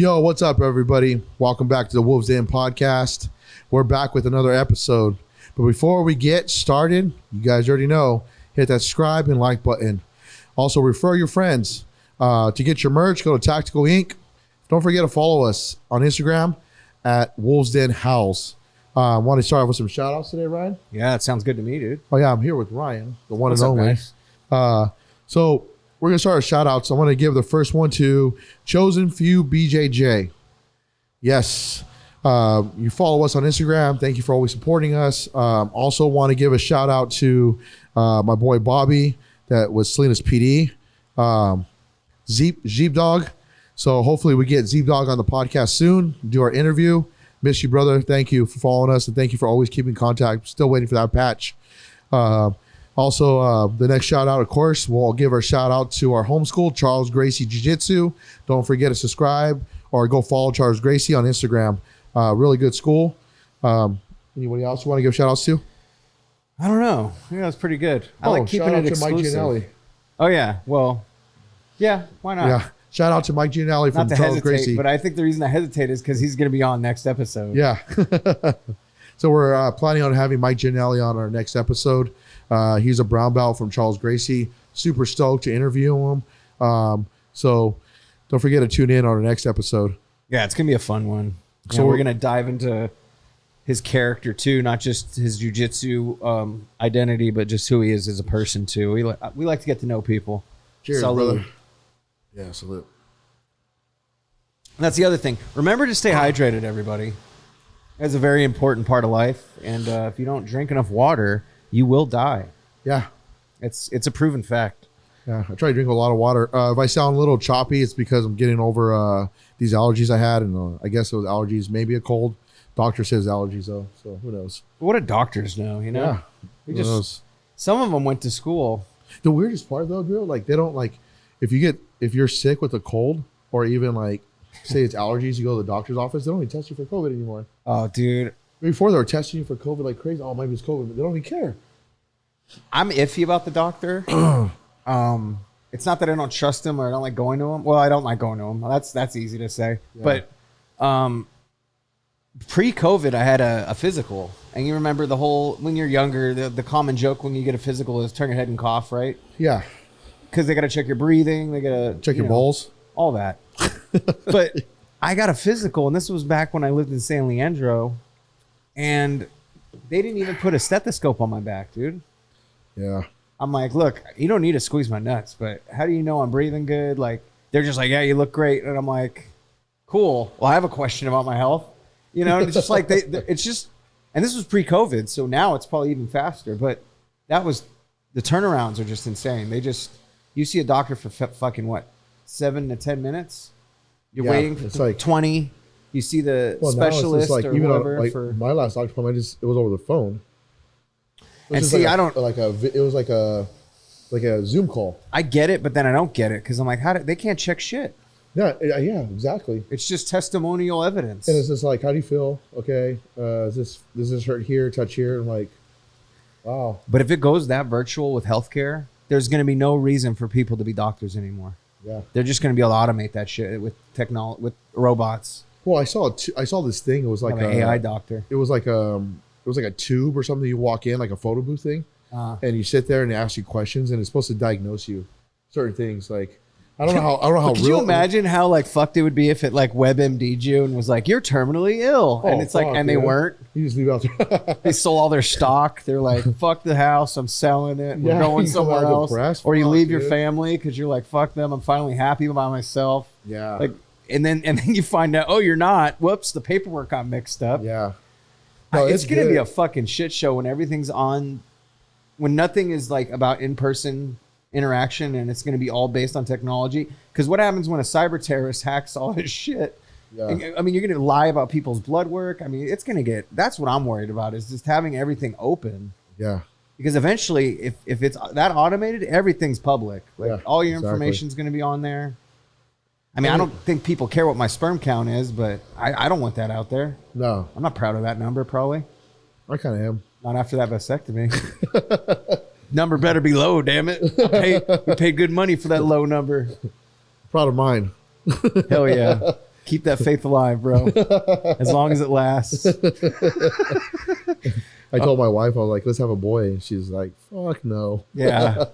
Yo, what's up, everybody? Welcome back to the Wolves Den podcast. We're back with another episode. But before we get started, you guys already know, hit that subscribe and like button. Also, refer your friends. To get your merch, go to Tactical Inc. Don't forget to follow us on Instagram at Wolves Den House. Want to start off with some shout outs today, Ryan? Yeah, that sounds good to me, dude. Oh, yeah, I'm here with Ryan, the one What's and up, only. guys? So we're going to start our shout outs. I want to give the first one to Chosen Few BJJ. Yes. You follow us on Instagram. Thank you for always supporting us. Also want to give a shout out to my boy Bobby that was Salinas PD. Zeep Dog. So hopefully we get Zeep Dog on the podcast soon, do our interview. Miss you, brother. Thank you for following us, and thank you for always keeping contact. Still waiting for that patch. Also, the next shout out, of course, we'll give our shout out to our homeschool, Charles Gracie Jiu-Jitsu. Don't forget to subscribe or go follow Charles Gracie on Instagram. Really good school. Anybody else you want to give shout outs to? I don't know. Yeah, that's pretty good. I like keeping shout out it to Mike exclusive. Gianelli. Oh, yeah. Well, yeah, why not? Yeah. Shout out to Mike Gianelli from Not to Charles hesitate, Gracie. but I think the reason I hesitate is because he's going to be on next episode. Yeah. So we're planning on having Mike Gianelli on our next episode. He's a brown belt from Charles Gracie. Super stoked to interview him. So don't forget to tune in on our next episode. Yeah, it's going to be a fun one. So So we're going to dive into his character, too, not just his jiu-jitsu identity, but just who he is as a person, too. We like to get to know people. Cheers, Salud. brother. Yeah, salute. And that's the other thing. Remember to stay hydrated, everybody. That's a very important part of life. And if you don't drink enough water, you will die. Yeah. It's a proven fact. Yeah, I try to drink a lot of water. If I sound a little choppy, it's because I'm getting over these allergies I had, and I guess it was allergies, maybe a cold. Doctor says allergies, though, so who knows? What do doctors know, you know? Yeah, We who just knows? Some of them went to school. The weirdest part, though, Drew, like they don't like if you're sick with a cold or even like say it's allergies, you go to the doctor's office, they don't even test you for COVID anymore. Oh, dude. Before they were testing you for COVID like crazy. Oh, maybe it's COVID, but they don't even care. I'm iffy about the doctor. It's not that I don't trust him or I don't like going to him. Well, I don't like going to him. That's easy to say. Yeah. But pre-COVID, I had a physical. And you remember the whole, when you're younger, the common joke when you get a physical is turn your head and cough, right? Yeah, Because they got to check your breathing. They got to check your balls. All that. But I got a physical, and this was back when I lived in San Leandro, and they didn't even put a stethoscope on my back, dude. Yeah. I'm like, look, you don't need to squeeze my nuts, but how do you know I'm breathing good? Like, they're just like, yeah, you look great. And I'm like, cool. Well, I have a question about my health. You know, and it's just like, it's just, and this was pre-COVID, so now it's probably even faster. But that was, the turnarounds are just insane. You see a doctor for fucking what, 7 to 10 minutes? You're waiting for like 20. You see the specialist like, or even whatever. on, my last doctor appointment, it was over the phone. And see, it was like a Zoom call. I get it, but then I don't get it because I'm like, they can't check shit. Yeah, exactly. It's just testimonial evidence. And it's just like, how do you feel? Okay, does this hurt here, touch here? I'm like, wow. But if it goes that virtual with healthcare, there's going to be no reason for people to be doctors anymore. Yeah, they're just going to be able to automate that shit with technology, with robots. Well, I saw this thing. It was like an AI doctor. It was like a tube or something. You walk in like a photo booth thing, and you sit there and they ask you questions, and it's supposed to diagnose you certain things. Like I don't know how. Could you imagine how like fucked it would be if it like WebMD'd you and was like, you're terminally ill, and it's like, and they weren't. You just leave out there. They sold all their stock. They're like, fuck the house, I'm selling it. We're going somewhere else. Or you leave your family because you're like, fuck them. I'm finally happy by myself. Yeah. Like, and then you find out, oh, you're not. Whoops, the paperwork got mixed up. Yeah. No, it's going to be a fucking shit show when everything's on, when nothing is like about in-person interaction and it's going to be all based on technology. Because what happens when a cyber terrorist hacks all his shit? Yeah. I mean, you're going to lie about people's blood work. I mean, it's going to get, that's what I'm worried about is just having everything open. Yeah. Because eventually, if it's that automated, everything's public. Like all your information is going to be on there. I mean, I don't think people care what my sperm count is, but I don't want that out there. No. I'm not proud of that number, probably. I kind of am. Not after that vasectomy. Number better be low, damn it. We paid good money for that low number. Proud of mine. Hell yeah. Keep that faith alive, bro. As long as it lasts. I told my wife, I was like, let's have a boy. And she's like, fuck no. Yeah.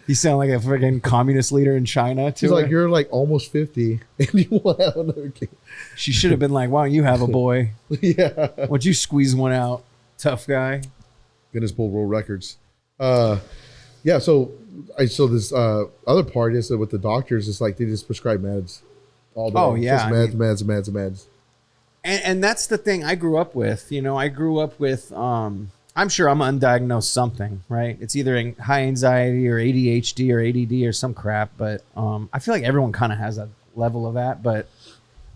You sound like a freaking communist leader in China. She's like, you're like almost 50 and you want to have another kid. She should have been like, why don't you have a boy? Yeah. Why don't you squeeze one out? Tough guy. Guinness Book World Records. Yeah, so this other part is that with the doctors, it's like they just prescribe meds all day. Oh, yeah. Just meds. And that's the thing I grew up with. You know, I grew up with, I'm sure I'm undiagnosed something, right? It's either high anxiety or ADHD or ADD or some crap. But I feel like everyone kind of has a level of that. But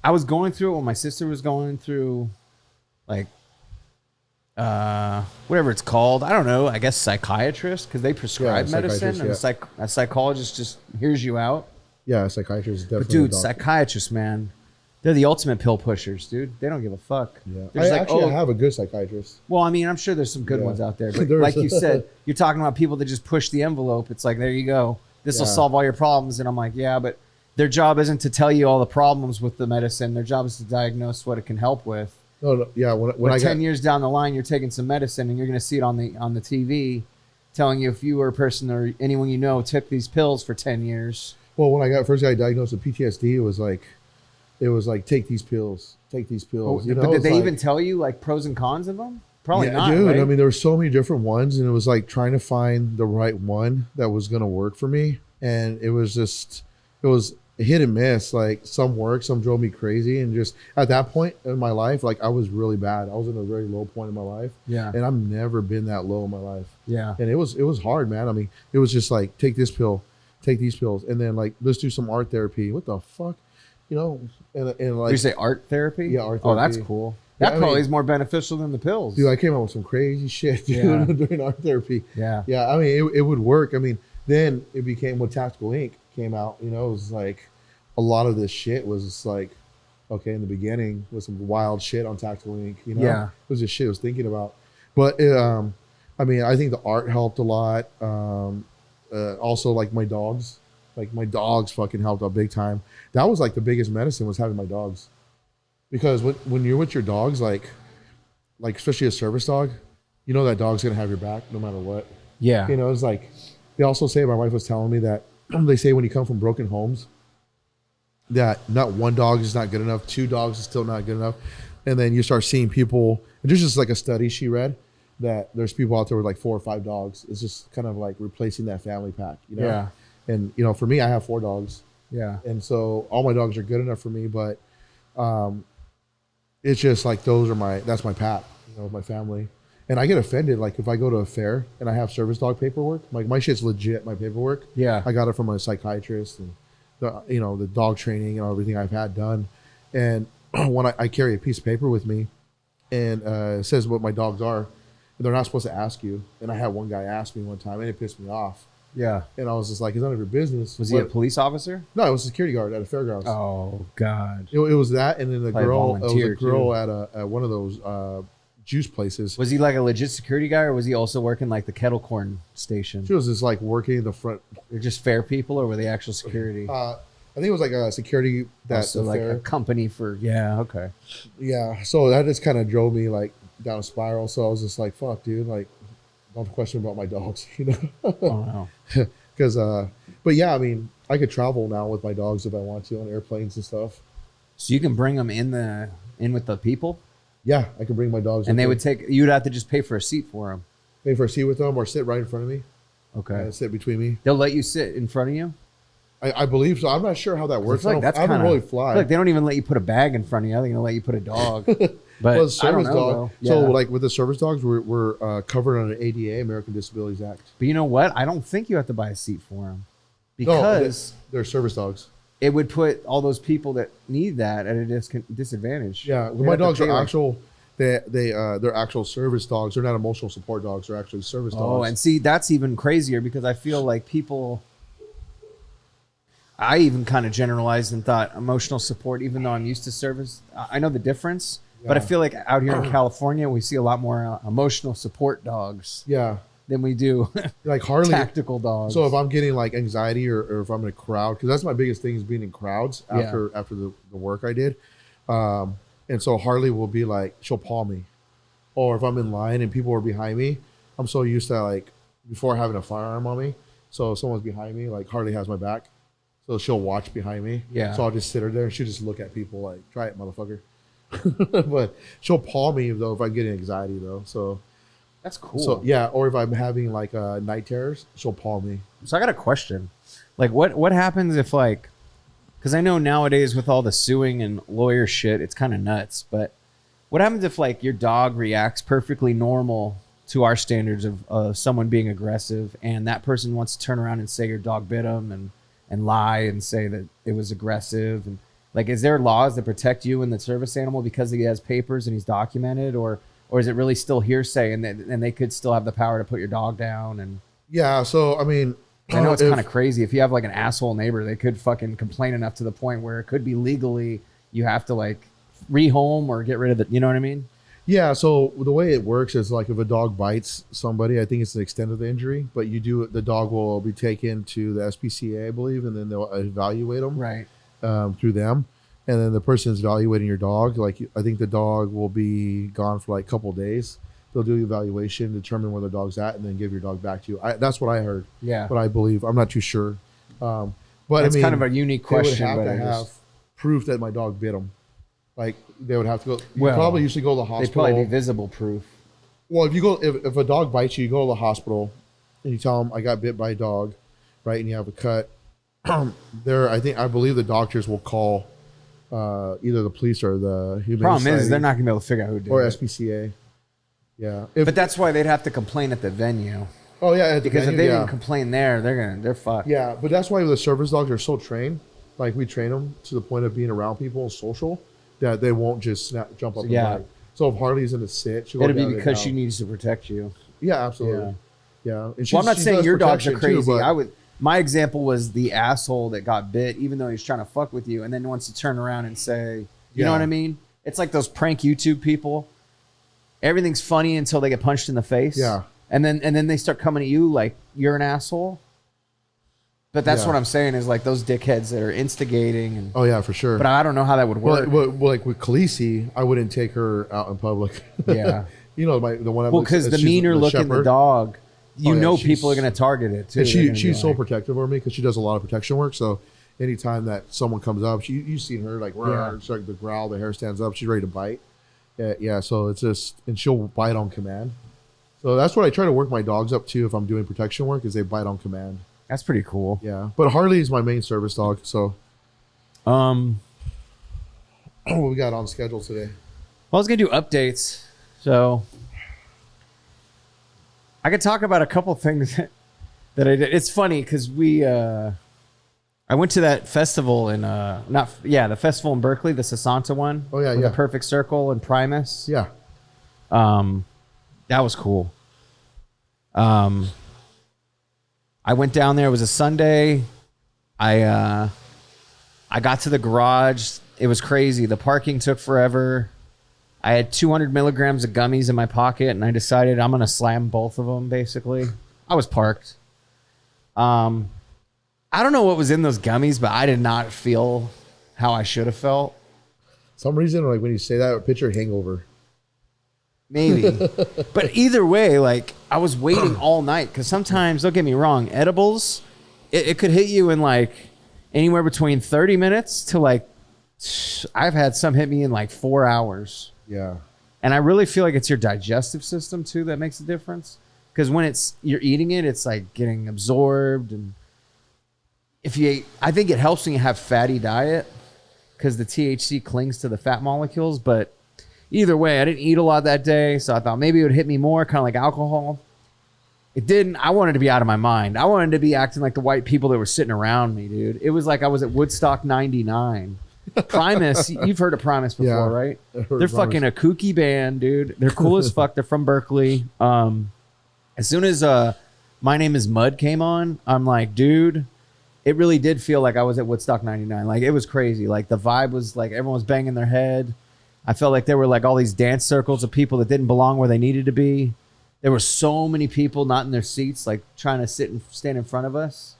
I was going through it when my sister was going through, like, whatever it's called. I don't know. I guess psychiatrist, because they prescribe medicine. And a psychologist just hears you out. Yeah, a psychiatrist is definitely. But dude, psychiatrists, man, they're the ultimate pill pushers, dude. They don't give a fuck. Yeah, I have a good psychiatrist. Well, I mean, I'm sure there's some good ones out there. But like you said, you're talking about people that just push the envelope. It's like, there you go. This will solve all your problems. And I'm like, yeah, but their job isn't to tell you all the problems with the medicine. Their job is to diagnose what it can help with. No, yeah. When 10 years down the line, you're taking some medicine and you're going to see it on the TV telling you if you or a person or anyone you know took these pills for 10 years. Well, when I first got diagnosed with PTSD, it was like, take these pills. Oh, you know, but did they even tell you like pros and cons of them? Probably not, dude. Right? I mean, there were so many different ones, and it was like trying to find the right one that was going to work for me. And it was hit and miss. Like some worked, some drove me crazy. And just at that point in my life, like I was really bad. I was in a very low point in my life. Yeah. And I've never been that low in my life. Yeah. And it was hard, man. I mean, it was just like, take this pill, take these pills, and then like, let's do some art therapy. What the fuck? You know, and like, you say art therapy? Yeah, art therapy. Oh, that's cool. That probably is more beneficial than the pills. Dude, I came out with some crazy shit, dude, during art therapy. Yeah. Yeah, I mean, it would work. I mean, then it became when Tactical Ink came out, you know, it was like a lot of this shit was just like, okay, in the beginning was some wild shit on Tactical Ink, you know? Yeah. It was just shit I was thinking about. But, I mean, I think the art helped a lot. Also, like my dogs. Like my dogs fucking helped out big time. That was like the biggest medicine was having my dogs. Because when you're with your dogs, like especially a service dog, you know that dog's gonna have your back no matter what. Yeah. You know, it's like they also say, my wife was telling me that they say when you come from broken homes, that not one dog is not good enough, 2 dogs is still not good enough. And then you start seeing people, and there's just like a study she read that there's people out there with like 4 or 5 dogs. It's just kind of like replacing that family pack, you know? Yeah. And, you know, for me, I have 4 dogs. Yeah. And so all my dogs are good enough for me, but it's just like that's my pack, you know, my family. And I get offended, like if I go to a fair and I have service dog paperwork, like my shit's legit, my paperwork. Yeah. I got it from a psychiatrist and the dog training and everything I've had done. And when I carry a piece of paper with me and it says what my dogs are, they're not supposed to ask you. And I had one guy ask me one time and it pissed me off. Yeah. And I was just like, it's none of your business. Was he a police officer? No, it was a security guard at a fairgrounds. Oh God. It was that, and then it was a girl too. at one of those juice places. Was he like a legit security guy, or was he also working like the kettle corn station? She was just like working in the front. They're just fair people, or were they actual security? I think it was like a security so like fair. A company for okay. Yeah, so that just kind of drove me like down a spiral. So I was just like, fuck, dude, like don't question about my dogs, you know? Oh no. Because, but yeah, I mean, I could travel now with my dogs if I want to on airplanes and stuff. So you can bring them in with the people? Yeah, I can bring my dogs. And you'd have to just pay for a seat for them. Pay for a seat with them or sit right in front of me. Okay. Sit between me. They'll let you sit in front of you? I believe so. I'm not sure how that works. I haven't really fly. I feel like they don't even let you put a bag in front of you. I think they'll let you put a dog. But well, service I don't know, dog. yeah. So like with the service dogs, we're covered under ADA, American Disabilities Act. But you know what? I don't think you have to buy a seat for them because they're service dogs. It would put all those people that need that at a disadvantage. Yeah, my dogs are actual. They're actual service dogs. They're not emotional support dogs. They're actually service dogs. Oh, and see, that's even crazier because I feel like I even kind of generalized and thought emotional support, even though I'm used to service. I know the difference, but I feel like out here in California, we see a lot more emotional support dogs. Yeah. Than we do like Harley tactical dogs. So if I'm getting like anxiety or if I'm in a crowd, because that's my biggest thing is being in crowds after the work I did. And so Harley will be like, she'll paw me. Or if I'm in line and people are behind me, I'm so used to like before having a firearm on me. So if someone's behind me, like Harley has my back. So she'll watch behind me. Yeah. So I'll just sit her there and she'll just look at people like, try it, motherfucker. But she'll paw me though if I get anxiety though. So That's cool. so yeah, or if I'm having like night terrors, she'll paw me. So I got a question. Like, what happens if, like, because I know nowadays with all the suing and lawyer shit, it's kind of nuts. But what happens if, like, your dog reacts perfectly normal to our standards of someone being aggressive, and that person wants to turn around and say your dog bit them and lie and say that it was aggressive? And like, is there laws that protect you and the service animal because he has papers and he's documented, or is it really still hearsay and they could still have the power to put your dog down? And Yeah. So I mean, I know it's kind of crazy. If you have like an asshole neighbor, they could fucking complain enough to the point where it could be legally you have to like rehome or get rid of it. You know what I mean? Yeah, so the way it works is like if a dog bites somebody, I think it's the extent of the injury, but the dog will be taken to the SPCA, I believe, and then they'll evaluate them Right. through them. And then the person is evaluating your dog. Like I think the dog will be gone for like a couple of days. They'll do the evaluation, determine where the dog's at, and then give your dog back to you. That's what I heard. Yeah. What I believe. I'm not too sure. But That's I mean, kind of a unique question. They would have but to I have just- proof that my dog bit them. Like they would have to go. You Well, probably usually go to the hospital. They'd probably be visible proof. Well, if a dog bites you, you go to the hospital and you tell them I got bit by a dog, right? And you have a cut. I believe the doctors will call either the police or the Humane Problem is Society they're not gonna be able to figure out who did or it. SPCA. Yeah, But that's why they'd have to complain at the venue, oh yeah, at the because if venue, they yeah. didn't complain there, they're fucked. Yeah, but that's why the service dogs are so trained. Like we train them to the point of being around people and social that they won't just jump up Yeah. and bite. So if Harley's in a sit, she'll It'll go be down because and she down. needs to protect you. Yeah, absolutely. Yeah, and Well, I'm not she saying does your dogs are protection too, crazy. but- My example was the asshole that got bit, even though he's trying to fuck with you, and then wants to turn around and say, you know Yeah. what I mean? It's like those prank YouTube people. Everything's funny until they get punched in the face. Yeah. And then they start coming at you like you're an asshole. But that's Yeah. what I'm saying is like those dickheads that are instigating. And, Oh yeah, for sure. but I don't know how that would work. Well, like with Khaleesi, I wouldn't take her out in public. Yeah. You know, the one. Well, because the meaner looking the dog, you Oh, yeah, know, she's- people are going to target it too. And They're gonna she's be so like- protective over me because she does a lot of protection work. So anytime that someone comes up, you've seen her like, Yeah. start to growl, the hair stands up, she's ready to bite. Yeah. So it's just, and she'll bite on command. So that's what I try to work my dogs up to if I'm doing protection work is they bite on command. That's pretty cool. Yeah. But Harley is my main service dog. So what we got on schedule today? Well, I was gonna do updates, so I could talk about a couple things that I did. It's funny because I went to that festival in the festival in Berkeley, the Sessanta one. Oh, yeah, with yeah. the Perfect Circle and Primus. Yeah. That was cool. I went down there. It was a Sunday. I got to the garage. It was crazy. The parking took forever. I had 200 milligrams of gummies in my pocket, and I decided I'm gonna slam both of them. Basically, I was parked. I don't know what was in those gummies, but I did not feel how I should have felt. Some reason, like when you say that, picture Hangover. Maybe. But either way, like I was waiting all night because sometimes, don't get me wrong, edibles, it could hit you in like anywhere between 30 minutes to like, I've had some hit me in like 4 hours. Yeah. And I really feel like it's your digestive system too that makes a difference. Because when you're eating it, it's like getting absorbed. And I think it helps when you have fatty diet because the THC clings to the fat molecules. But either way, I didn't eat a lot that day, so I thought maybe it would hit me more, kind of like alcohol. It didn't. I wanted to be out of my mind. I wanted to be acting like the white people that were sitting around me, dude. It was like I was at Woodstock 99. Primus, you've heard of Primus before, Yeah, right? I've heard They're of fucking Primus. a kooky band, dude. They're cool as fuck. They're from Berkeley. As soon as My Name is Mud came on, I'm like, dude, it really did feel like I was at Woodstock 99. Like, it was crazy. Like, the vibe was like everyone was banging their head. I felt like there were like all these dance circles of people that didn't belong where they needed to be. There were so many people not in their seats, like trying to stand in front of us.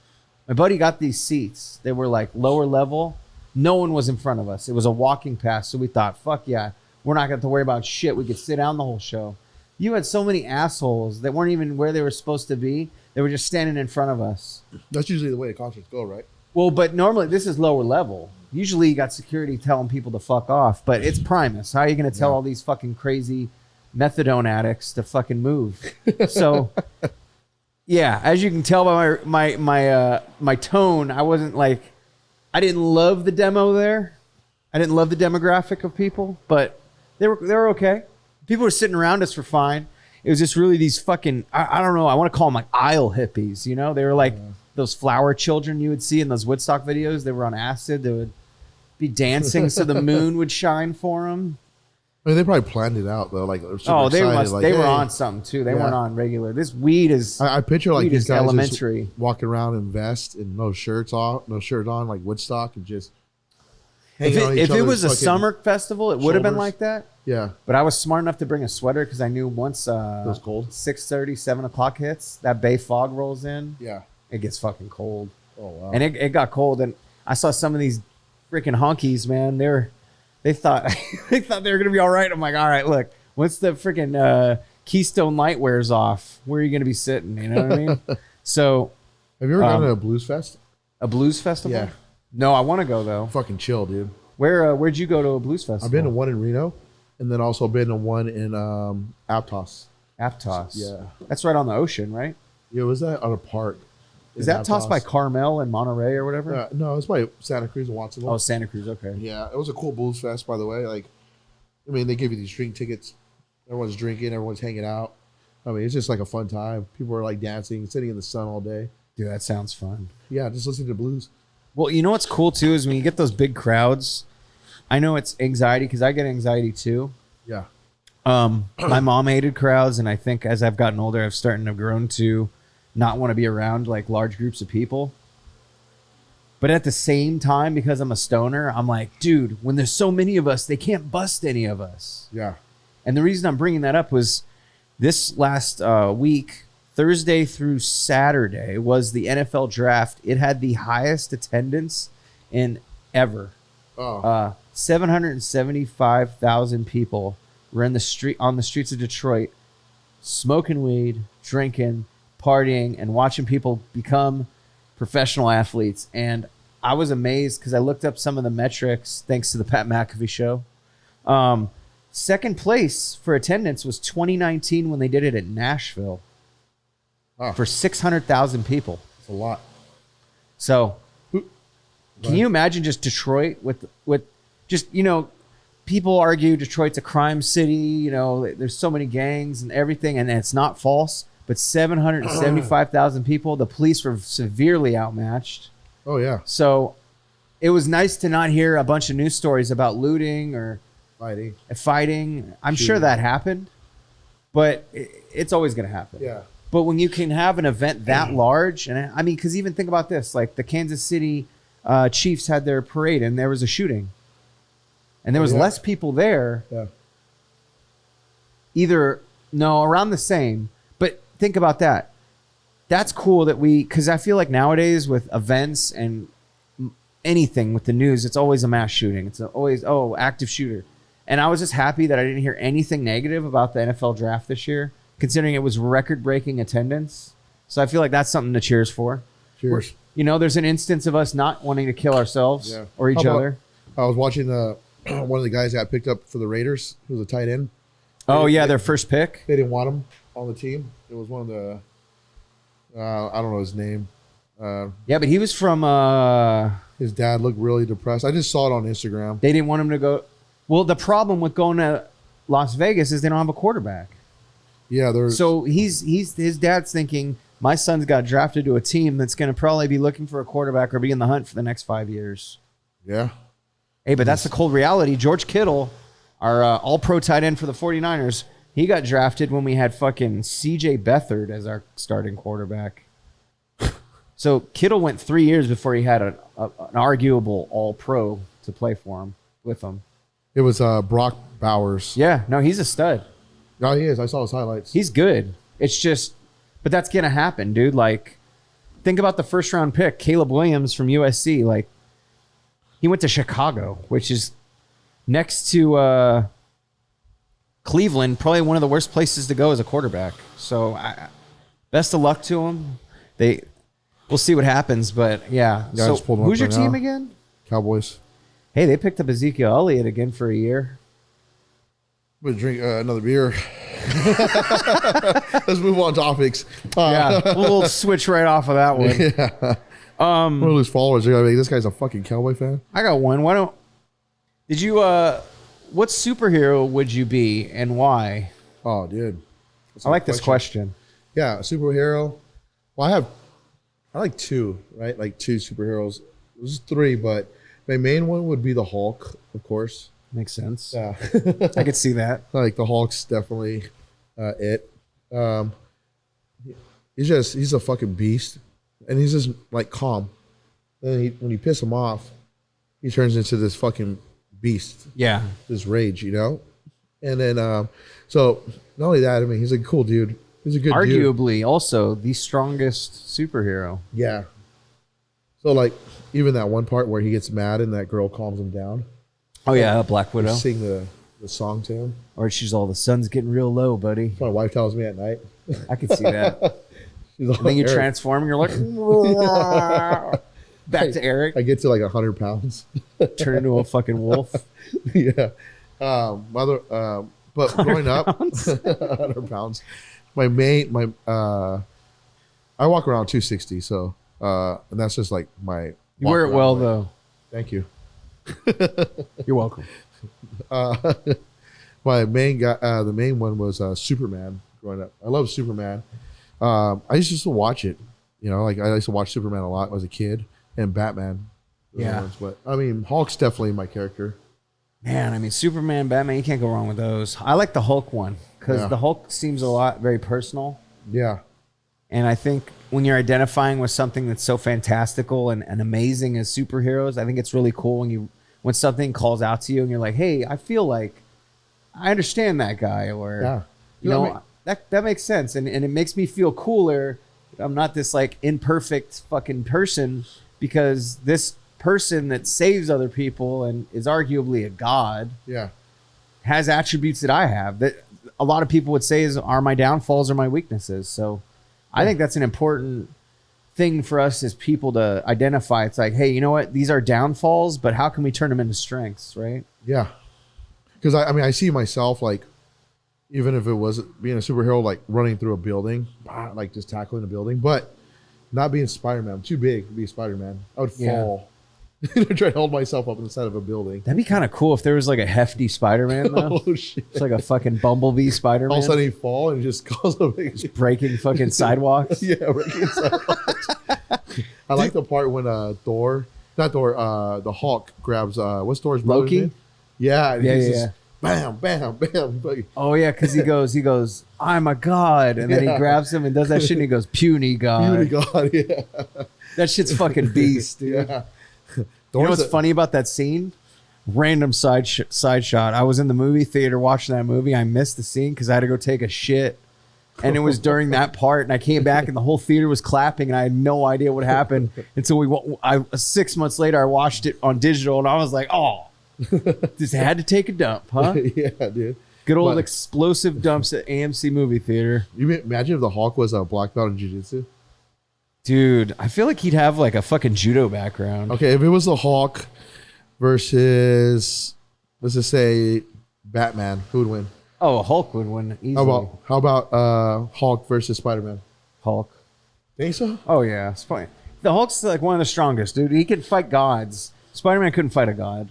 My buddy got these seats. They were like lower level, No one was in front of us. It was a walking pass. So we thought, fuck yeah, we're not going to have to worry about shit. We could sit down the whole show. You had so many assholes that weren't even where they were supposed to be. They were just standing in front of us. That's usually the way the concerts go, right? Well, but normally this is lower level. Usually you got security telling people to fuck off, but it's Primus. How are you going to tell all these fucking crazy methadone addicts to fucking move? So, yeah, as you can tell by my tone, I wasn't like, I didn't love the demo there. I didn't love the demographic of people, but they were okay. People were sitting around us were fine. It was just really these fucking, I don't know, I want to call them like aisle hippies, you know? They were like those flower children you would see in those Woodstock videos. They were on acid. They would be dancing so the moon would shine for them. I mean, they probably planned it out though. Like, they were on something too. They weren't on regular. This weed is. I picture like these guys elementary, just walking around in vests and no shirt on, like Woodstock, and just. If it was a summer festival, it would have been like that. Yeah. But I was smart enough to bring a sweater because I knew once it was cold. 6:30, 7 o'clock hits, that bay fog rolls in. Yeah. It gets fucking cold. Oh wow. And it got cold, and I saw some of these freaking honkies, man. They thought they thought they were gonna be all right. I'm like, all right, look, once the freaking Keystone Light wears off, where are you gonna be sitting? You know what I mean? So, have you ever gone to a blues fest? A blues festival? Yeah. No, I want to go though. Fucking chill, dude. Where'd you go to a blues festival? I've been to one in Reno, and then also been to one in Aptos. Aptos. Yeah. That's right on the ocean, right? Yeah, was that on a park? Is that tossed by Carmel and Monterey or whatever? No, it's by Santa Cruz and Watsonville. Oh, Santa Cruz. Okay. Yeah, it was a cool blues fest, by the way. Like, I mean, they give you these drink tickets. Everyone's drinking. Everyone's hanging out. I mean, it's just like a fun time. People are like dancing, sitting in the sun all day. Dude, that sounds fun. Yeah, just listening to blues. Well, you know what's cool too is when you get those big crowds. I know it's anxiety because I get anxiety too. Yeah. My mom hated crowds, and I think as I've gotten older, I've started to grown to not want to be around like large groups of people. But at the same time, because I'm a stoner, I'm like, dude, when there's so many of us, they can't bust any of us. Yeah. And the reason I'm bringing that up was this last week, Thursday through Saturday, was the NFL draft. It had the highest attendance in ever. 775,000 people were on the streets of Detroit, smoking weed, drinking, partying, and watching people become professional athletes. And I was amazed because I looked up some of the metrics thanks to the Pat McAfee show. Second place for attendance was 2019 when they did it at Nashville for 600,000 people. It's a lot. So can you imagine just Detroit with just, you know, people argue Detroit's a crime city, you know, there's so many gangs and everything, and it's not false, but 775,000 people, the police were severely outmatched. Oh, yeah. So it was nice to not hear a bunch of news stories about looting or fighting. I'm sure that happened, but it's always going to happen. Yeah. But when you can have an event that large, and I mean, because even think about this, like the Kansas City Chiefs had their parade and there was a shooting. And there was less people there. Yeah. Around the same. But think about that. That's cool that because I feel like nowadays with events and anything with the news, it's always a mass shooting. It's always, active shooter. And I was just happy that I didn't hear anything negative about the NFL draft this year, considering it was record-breaking attendance. So I feel like that's something to cheers for. Cheers. You know, there's an instance of us not wanting to kill ourselves or each other. I was watching one of the guys got picked up for the Raiders, who was a tight end. Their first pick. They didn't want him on the team. It was one of the, I don't know his name. But he was from. His dad looked really depressed. I just saw it on Instagram. They didn't want him to go. Well, the problem with going to Las Vegas is they don't have a quarterback. Yeah, so his dad's thinking, my son's got drafted to a team that's going to probably be looking for a quarterback or be in the hunt for the next 5 years. Yeah. Hey, but that's the cold reality. George Kittle, our all-pro tight end for the 49ers, he got drafted when we had fucking C.J. Beathard as our starting quarterback. So Kittle went 3 years before he had an arguable all-pro to play for him with him. It was Brock Bowers. Yeah, no, he's a stud. Oh, he is. I saw his highlights. He's good. It's just, but that's going to happen, dude. Like, think about the first-round pick, Caleb Williams from USC. Like, He went to Chicago, which is next to Cleveland, probably one of the worst places to go as a quarterback. So best of luck to him. We'll see what happens, but yeah. So who's your team again? Cowboys. Hey, they picked up Ezekiel Elliott again for a year. I'm gonna drink another beer. Let's move on topics. Yeah, we'll switch right off of that one. Yeah. I'm gonna lose followers. They're gonna be, this guy's a fucking Cowboy fan. I got one. Did you? What superhero would you be and why? Oh, dude. I like this question. Yeah, superhero. Well, I like two, right? Like two superheroes. There's three, but my main one would be the Hulk, of course. Makes sense. Yeah. I could see that. Like the Hulk's definitely it. He's a fucking beast, and he's just like calm. And when you piss him off, he turns into this fucking beast. Yeah. This rage, you know. And then so not only that, I mean, he's a cool dude. He's a good dude. Arguably also the strongest superhero. Yeah. So like even that one part where he gets mad and that girl calms him down. Oh yeah, Black Widow. Sing the song to him. Or she's all, the sun's getting real low, buddy. That's what my wife tells me at night. I can see that. She's And then you transform and you're like, back to Eric. I get to like 100 pounds. Turn into a fucking wolf. Yeah. But growing up, 100 pounds. I walk around 260, so and that's just like my. You wear it well though. Thank you. You're welcome. My main guy, the main one was Superman. Growing up, I love Superman. I used to watch it. You know, like I used to watch Superman a lot as a kid, and Batman. Yeah. But I mean, Hulk's definitely my character. Man, I mean, Superman, Batman, you can't go wrong with those. I like the Hulk one because the Hulk seems very personal. Yeah. And I think when you're identifying with something that's so fantastical and amazing as superheroes, I think it's really cool when something calls out to you and you're like, hey, I feel like I understand that guy, or that makes sense. And it makes me feel cooler. I'm not this like imperfect fucking person, because this person that saves other people and is arguably a god has attributes that I have that a lot of people would say are my downfalls or my weaknesses. So I think that's an important thing for us as people to identify. It's like, hey, you know what? These are downfalls, but how can we turn them into strengths, right? Yeah. Because I mean, I see myself like, even if it was being a superhero, like running through a building, like just tackling a building, but not being Spider-Man. I'm too big to be Spider-Man. I would fall. Try to hold myself up on the side of a building. That'd be kind of cool if there was like a hefty Spider-Man though. Oh shit! It's like a fucking Bumblebee Spider-Man. All of a sudden he fall and just cause a big breaking fucking sidewalks. Yeah, breaking sidewalks. I like the part when the Hulk grabs what's Thor's brother's Loki? name? Yeah, yeah, yeah. Bam, bam, bam. Oh yeah, because he goes, I'm a god, and then he grabs him and does that shit, and he goes, puny god. Puny god, yeah. That shit's fucking beast, dude. Yeah. You know what's funny about that scene? Random side shot. I was in the movie theater watching that movie. I missed the scene because I had to go take a shit. And it was during that part, and I came back, and the whole theater was clapping, and I had no idea what happened until 6 months later. I watched it on digital, and I was like, "Oh, just had to take a dump, huh?" Yeah, dude. Good old explosive dumps at AMC movie theater. You imagine if the Hulk was a black belt in jiu-jitsu? Dude, I feel like he'd have like a fucking judo background. Okay, if it was the Hulk versus, let's just say, Batman, who would win? Oh, Hulk would win easily. How about Hulk versus Spider-Man? Hulk. Think so? Oh yeah, it's fine. The Hulk's like one of the strongest, dude. He can fight gods. Spider-Man couldn't fight a god.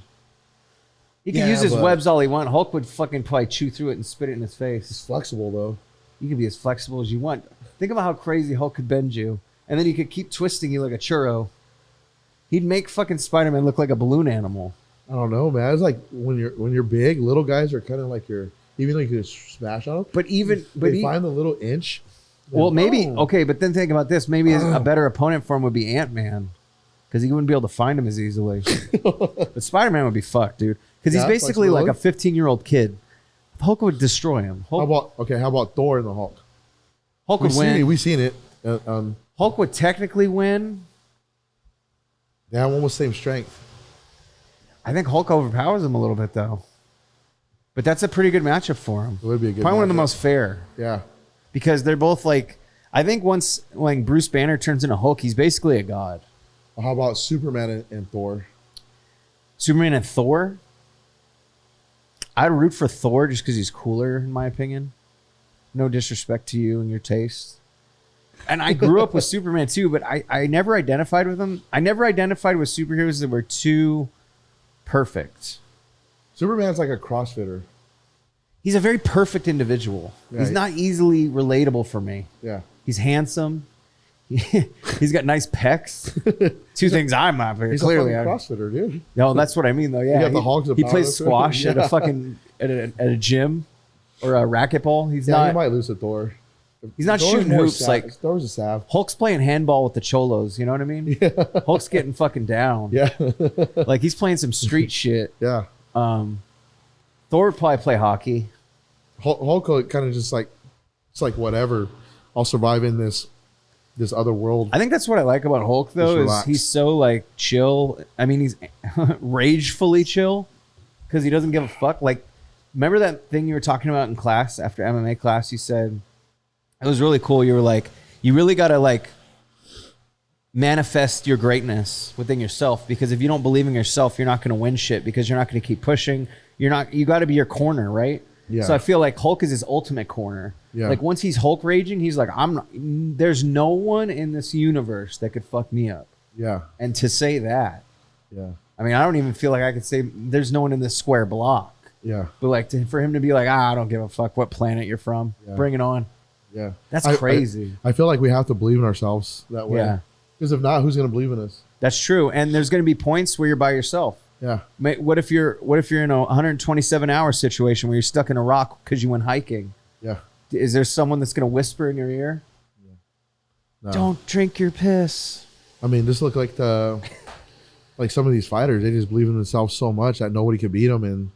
He could use his webs all he want. Hulk would fucking probably chew through it and spit it in his face. He's flexible though. You can be as flexible as you want. Think about how crazy Hulk could bend you, and then he could keep twisting you like a churro. He'd make fucking Spider-Man look like a balloon animal. I don't know, man. It's like when you're big, little guys are kind of like even though you could smash on them. But find the little inch. Well, maybe okay, but then think about this. Maybe a better opponent for him would be Ant-Man, because he wouldn't be able to find him as easily. But Spider-Man would be fucked, dude, because he's basically like a 15-year-old kid. Hulk would destroy him. How about Thor and the Hulk? Hulk would win. We've seen it. Hulk would technically win. That one was same strength. I think Hulk overpowers him a little bit though. But that's a pretty good matchup for him. It would be a good Probably one of the matchup. most fair. Yeah. Because they're both like, I think once like Bruce Banner turns into Hulk, he's basically a god. Well, how about Superman and Thor? Superman and Thor? I'd root for Thor just because he's cooler, in my opinion. No disrespect to you and your taste. And I grew up with Superman too, but I never identified with him. I never identified with superheroes that were too perfect. Superman's like a CrossFitter. He's a very perfect individual. Yeah, He's not easily relatable for me. Yeah. He's handsome. He's got nice pecs. Two things I'm not very He's clearly. a CrossFitter, dude. No, that's what I mean though. Yeah, got the Hogs of he Power plays too. squash at Yeah. a fucking at a gym or a racquetball. He's Yeah, not. he might lose to Thor. He's not Thor's shooting more hoops like Thor's a sav. Hulk's playing handball with the cholos. You know what I mean? Yeah. Hulk's getting fucking down. Yeah. Like he's playing some street shit. Yeah. Thor would probably play hockey. Hulk kind of just like, it's like whatever. I'll survive in this other world. I think that's what I like about Hulk though, is relax. he's so like chill. I mean, he's ragefully chill because he doesn't give a fuck. Like, remember that thing you were talking about in class after MMA class? You said it was really cool. You were like, you really got to like manifest your greatness within yourself, because if you don't believe in yourself, you're not going to win shit, because you're not going to keep pushing. You got to be your corner, right? Yeah. So I feel like Hulk is his ultimate corner. Yeah. Like once he's Hulk raging, he's like, there's no one in this universe that could fuck me up. Yeah. And to say that, Yeah. I mean, I don't even feel like I could say there's no one in this square block. Yeah. But like for him to be like, I don't give a fuck what planet you're from. Yeah. Bring it on. Yeah. That's crazy. I feel like we have to believe in ourselves that way. Yeah. Because if not, who's going to believe in us? That's true. And there's going to be points where you're by yourself. Yeah. What if you're in a 127-hour situation where you're stuck in a rock because you went hiking? Yeah. Is there someone that's going to whisper in your ear? No. Don't drink your piss. I mean, this look like like some of these fighters, they just believe in themselves so much that nobody could beat them, and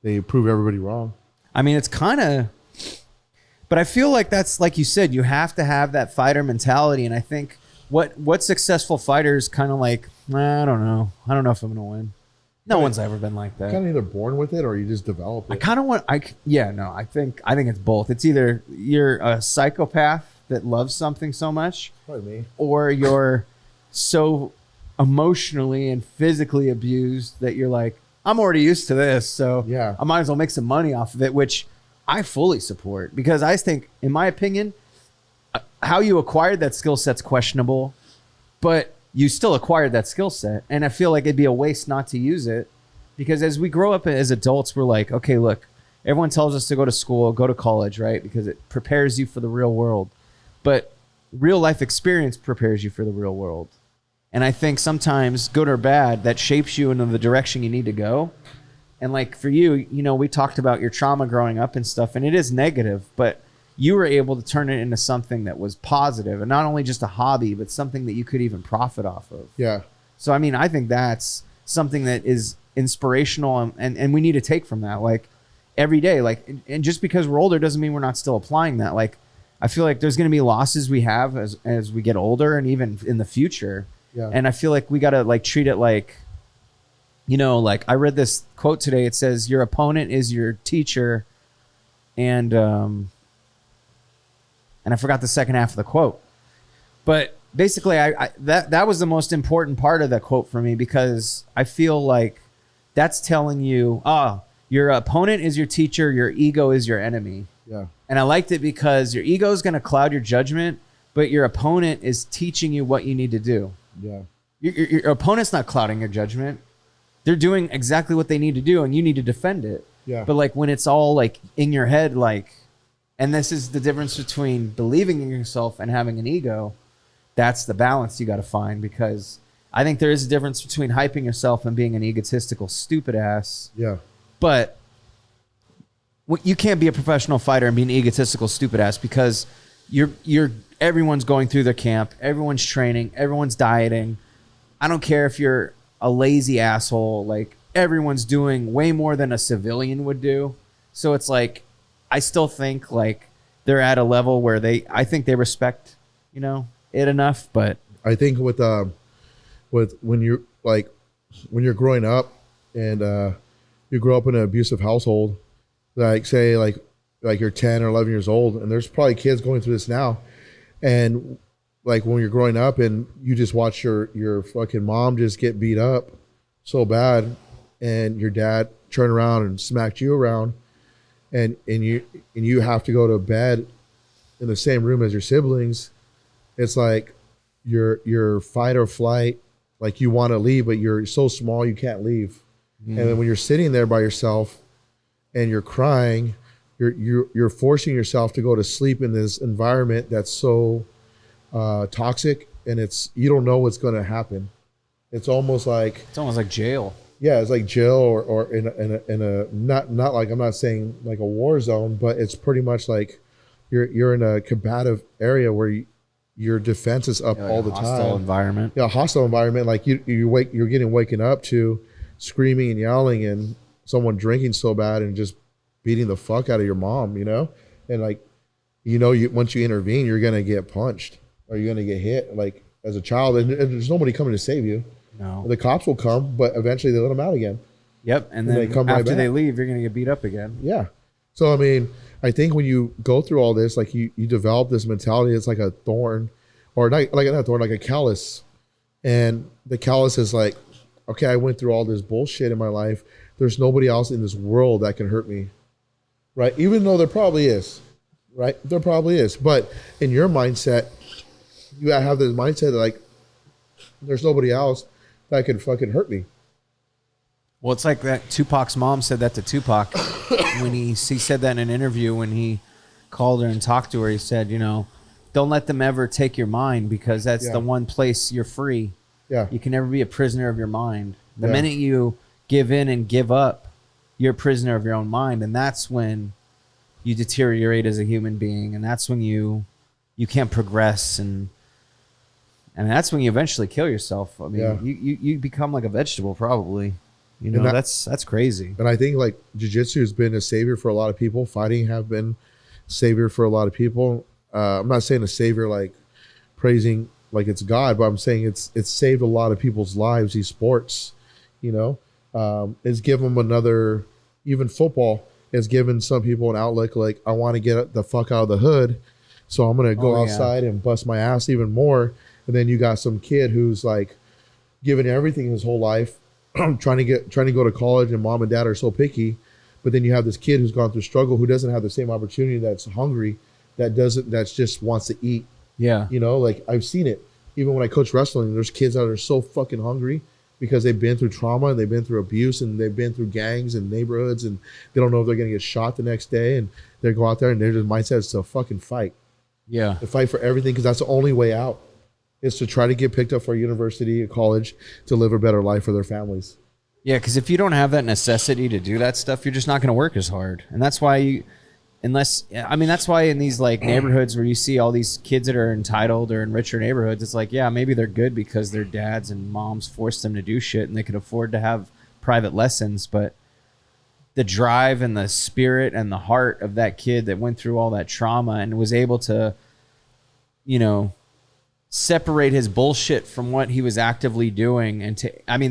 they prove everybody wrong. I mean, it's kind of, but I feel like that's, like you said, you have to have that fighter mentality. And I think what successful fighters kind of like, I don't know if I'm going to win. No one's ever been like that. Kind of either born with it or you just develop it. I kind of want, I think it's both. It's either you're a psychopath that loves something so much, Probably me. or you're so emotionally and physically abused that you're like, I'm already used to this, so Yeah. I might as well make some money off of it, which I fully support, because I think, in my opinion, how you acquired that skill set's questionable, but you still acquired that skill set. And I feel like it'd be a waste not to use it, because as we grow up as adults, we're like, okay, look, everyone tells us to go to school, go to college, right? Because it prepares you for the real world. But real life experience prepares you for the real world. And I think sometimes, good or bad, that shapes you into the direction you need to go. And like for you, we talked about your trauma growing up and stuff, and it is negative, but you were able to turn it into something that was positive, and not only just a hobby, but something that you could even profit off of. Yeah. So, I mean, I think that's something that is inspirational, and we need to take from that. Like every day, like, and just because we're older doesn't mean we're not still applying that. Like, I feel like there's going to be losses we have as we get older, and even in the future. Yeah. And I feel like we got to like treat it like, like I read this quote today. It says, your opponent is your teacher. And I forgot the second half of the quote, but basically that was the most important part of that quote for me, because I feel like that's telling you, your opponent is your teacher. Your ego is your enemy. Yeah. And I liked it because your ego is going to cloud your judgment, but your opponent is teaching you what you need to do. Yeah. Your opponent's not clouding your judgment. They're doing exactly what they need to do, and you need to defend it. Yeah. But like when it's all like in your head, like, and this is the difference between believing in yourself and having an ego. That's the balance you got to find, because I think there is a difference between hyping yourself and being an egotistical stupid ass. Yeah. But you can't be a professional fighter and be an egotistical stupid ass, because everyone's going through their camp, everyone's training, everyone's dieting. I don't care if you're a lazy asshole, like everyone's doing way more than a civilian would do. So it's like, I still think like they're at a level where I think they respect, it enough. But I think with when you're growing up, and you grow up in an abusive household, like say like you're 10 or 11 years old, and there's probably kids going through this now, and like when you're growing up and you just watch your fucking mom just get beat up so bad, and your dad turn around and smacked you around, and you have to go to bed in the same room as your siblings. It's like your fight or flight, like you want to leave, but you're so small you can't leave. And then when you're sitting there by yourself and you're crying, you're forcing yourself to go to sleep in this environment that's so toxic, and you don't know what's going to happen. It's almost like jail. Yeah, it's like jail, or in a not like, I'm not saying like a war zone, but it's pretty much like you're in a combative area where your defense is up all the time. Hostile environment. Yeah, hostile environment. Like you're getting waken up to screaming and yelling, and someone drinking so bad and just beating the fuck out of your mom, and like, once you intervene, you're gonna get punched or you're gonna get hit. Like as a child, and there's nobody coming to save you. No, the cops will come, but eventually they let them out again. Yep, and then they come after right back. they leave, you're gonna get beat up again. Yeah. So I mean, I think when you go through all this, like you develop this mentality. It's like a thorn, or not a thorn, like a callus, and the callus is like, okay, I went through all this bullshit in my life. There's nobody else in this world that can hurt me, right? Even though there probably is, right? There probably is, but in your mindset, you have this mindset that like, there's nobody else that can fucking hurt me. Well, it's like that Tupac's mom said that to Tupac when he said that in an interview when he called her and talked to her. He said, don't let them ever take your mind, because that's the one place you're free. Yeah. You can never be a prisoner of your mind. The minute you give in and give up, you're a prisoner of your own mind, and that's when you deteriorate as a human being, and that's when you can't progress, and that's when you eventually kill yourself. I mean, you become like a vegetable probably. That's crazy. And I think like jiu-jitsu has been a savior for a lot of people. Fighting have been savior for a lot of people. I'm not saying a savior like praising like it's God, but I'm saying it's saved a lot of people's lives. These sports, it's given them another. Even football has given some people an outlook. Like, I want to get the fuck out of the hood, so I'm gonna go outside and bust my ass even more. And then you got some kid who's like given everything his whole life, trying to go to college, and mom and dad are so picky. But then you have this kid who's gone through struggle, who doesn't have the same opportunity, that's hungry, that's just wants to eat. Yeah. Like I've seen it. Even when I coach wrestling, there's kids that are so fucking hungry because they've been through trauma, and they've been through abuse, and they've been through gangs and neighborhoods, and they don't know if they're going to get shot the next day. And they go out there and their mindset is to fucking fight. Yeah. To fight for everything, because that's the only way out, is to try to get picked up for a university, a college, to live a better life for their families. Yeah, because if you don't have that necessity to do that stuff, you're just not going to work as hard. And that's why that's why in these like neighborhoods where you see all these kids that are entitled or in richer neighborhoods, it's like, yeah, maybe they're good because their dads and moms forced them to do shit and they could afford to have private lessons. But the drive and the spirit and the heart of that kid that went through all that trauma and was able to, separate his bullshit from what he was actively doing. And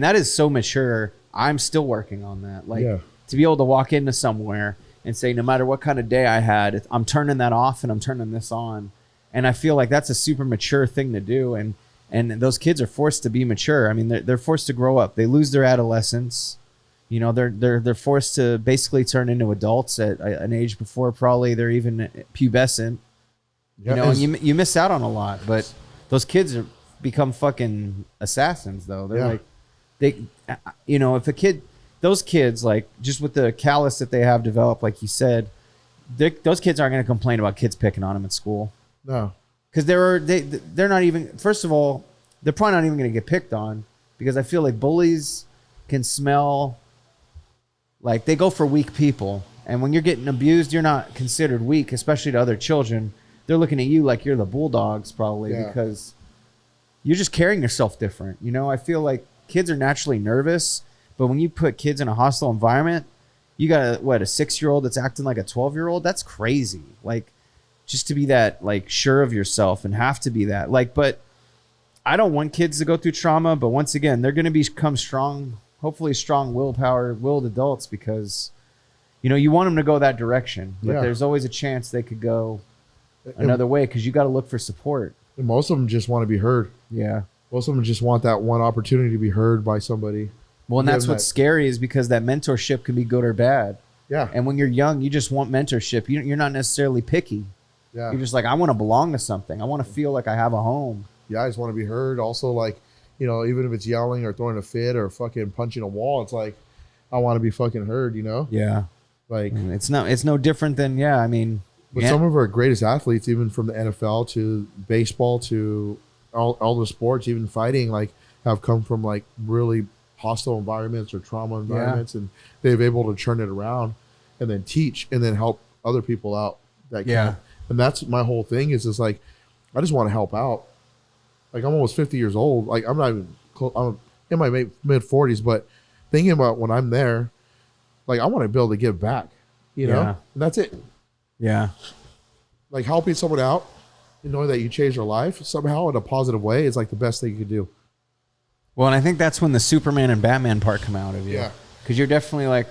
that is so mature. I'm still working on that. Like, to be able to walk into somewhere and say, no matter what kind of day I had, I'm turning that off and I'm turning this on. And I feel like that's a super mature thing to do. And those kids are forced to be mature. I mean, they're forced to grow up. They lose their adolescence. They're forced to basically turn into adults at an age before probably they're even pubescent. And you miss out on a lot. But those kids become fucking assassins, though. They're those kids, like, just with the callus that they have developed, like you said, those kids aren't going to complain about kids picking on them at school. No. Because they're not even, first of all, they're probably not even going to get picked on, because I feel like bullies can smell, like, they go for weak people. And when you're getting abused, you're not considered weak, especially to other children. They're looking at you like you're the bulldogs, probably, because you're just carrying yourself different. I feel like kids are naturally nervous, but when you put kids in a hostile environment, you got a 6-year-old that's acting like a 12-year-old. That's crazy. Like, just to be that, like, sure of yourself and have to be that. Like, but I don't want kids to go through trauma, but once again, they're going to become strong hopefully strong willed adults, because you want them to go that direction, but there's always a chance they could go another way, because you got to look for support. And most of them just want to be heard. Yeah. Most of them just want that one opportunity to be heard by somebody. Well, and that's what's scary, is because that mentorship can be good or bad. Yeah. And when you're young, you just want mentorship. You're not necessarily picky. Yeah. You're just like, I want to belong to something. I want to feel like I have a home. Yeah, I just want to be heard. Also, like, even if it's yelling or throwing a fit or fucking punching a wall, it's like, I want to be fucking heard, Yeah. Like, it's no different than, I mean. But some of our greatest athletes, even from the NFL to baseball to all the sports, even fighting, like, have come from like really hostile environments or trauma environments, and they've able to turn it around and then teach and then help other people out. And that's my whole thing, is just like, I just want to help out. Like, I'm almost 50 years old. Like, I'm not even close. I'm in my mid 40s, but thinking about when I'm there, like, I want to be able to give back, and that's it. Yeah. Like, helping someone out, knowing that you changed their life somehow in a positive way is like the best thing you could do. Well, and I think that's when the Superman and Batman part come out of you. Yeah. Because you're definitely like,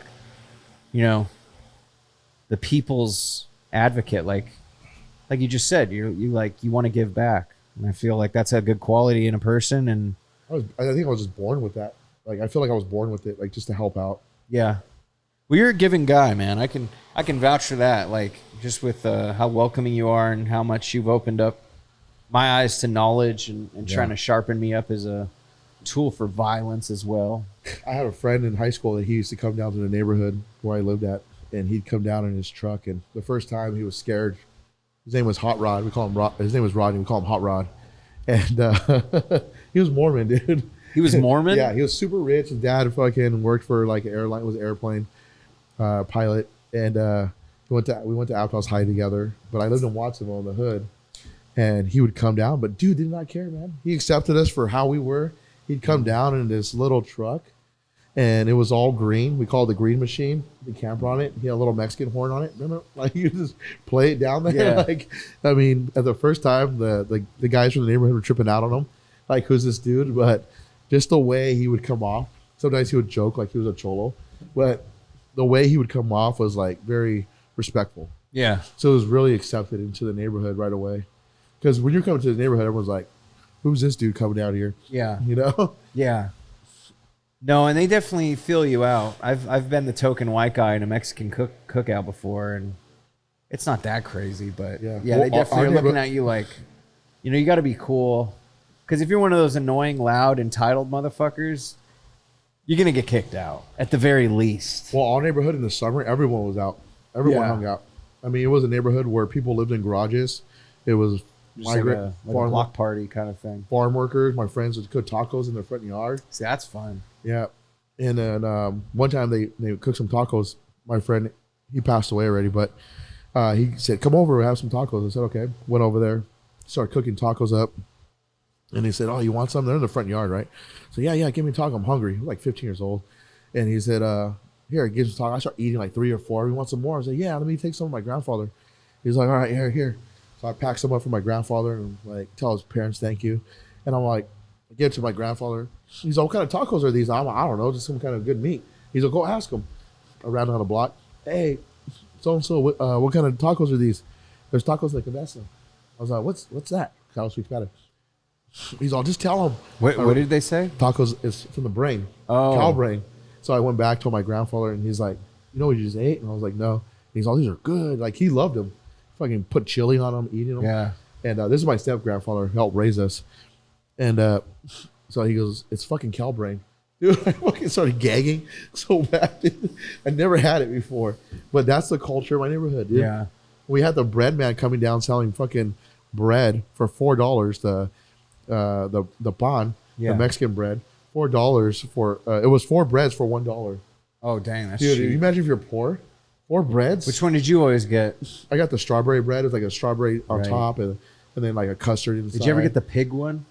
the people's advocate. Like you just said, you want to give back. And I feel like that's a good quality in a person. And I think I was just born with that. Like, I feel like I was born with it, like, just to help out. Yeah. Well, you're a giving guy, man. I can vouch for that. Like, just with how welcoming you are and how much you've opened up my eyes to knowledge and trying to sharpen me up as a tool for violence as well. I had a friend in high school that he used to come down to the neighborhood where I lived at, and he'd come down in his truck, and the first time he was scared. His name was Hot Rod. We call him his name was Rodney. We call him Hot Rod. And he was Mormon, dude. He was Mormon? Yeah, he was super rich. His dad fucking worked for like an airline, was an airplane pilot, and we went to Outhouse High together. But I lived in Watsonville in the hood, and he would come down. But dude did not care, man. He accepted us for how we were. He'd come down in this little truck, and it was all green. We called it the green machine. The camper on it. He had a little Mexican horn on it. Remember? Like, you just play it down there. Yeah. Like, I mean, at the first time, the guys from the neighborhood were tripping out on him. Like, who's this dude? But just the way he would come off. Sometimes he would joke like he was a cholo, but the way he would come off was like very respectful. Yeah. So it was really accepted into the neighborhood right away. Because when you're coming to the neighborhood, everyone's like, who's this dude coming down here? Yeah. Yeah. No, and they definitely feel you out. I've been the token white guy in a Mexican cookout before, and it's not that crazy, but well, they definitely are looking at you like, you got to be cool. Because if you're one of those annoying, loud, entitled motherfuckers, you're going to get kicked out at the very least. Well, our neighborhood in the summer, everyone was out. Everyone hung out. I mean, it was a neighborhood where people lived in garages. It was migrant, like a block party kind of thing. Farm workers, my friends would cook tacos in their front yard. See, that's fun. Yeah. And then one time they cooked some tacos. My friend, he passed away already, but he said, come over, we'll have some tacos. I said, okay. Went over there, started cooking tacos up. And he said, oh, you want some? They're in the front yard, right? So, yeah, give me a taco. I'm hungry. I'm like 15 years old. And he said, here, give me some taco. I start eating like 3 or 4. You want some more? I said, yeah, let me take some of my grandfather. He's like, all right, here. So I packed some up for my grandfather and like tell his parents thank you. And I'm like, I give it to my grandfather. He's like, what kind of tacos are these? I don't know, just some kind of good meat. He's like, go ask him. I ran down the block. Hey, so-and-so, what kind of tacos are these? There's tacos like Cabeza. I was like, what's that? Kyle speaks Spanish. He's all, just tell him. What did they say? Tacos is from the brain. Oh. Cow brain. So I went back, told my grandfather, and he's like, you know what you just ate? And I was like, no. And he's all, these are good. Like, he loved them. Fucking put chili on them, eating them. Yeah. And this is my step-grandfather who helped raise us. And so he goes, it's fucking cow brain. Dude, I fucking started gagging so bad. Dude. I never had it before. But that's the culture of my neighborhood, dude. Yeah. We had the bread man coming down selling fucking bread for $4. The pan, the Mexican bread, $4 for it was 4 breads for $1. Oh dang, that's dude! cheap. You imagine if you're poor, 4 breads. Which one did you always get? I got the strawberry bread with like a strawberry on top and then like a custard inside. Did you ever get the pig one?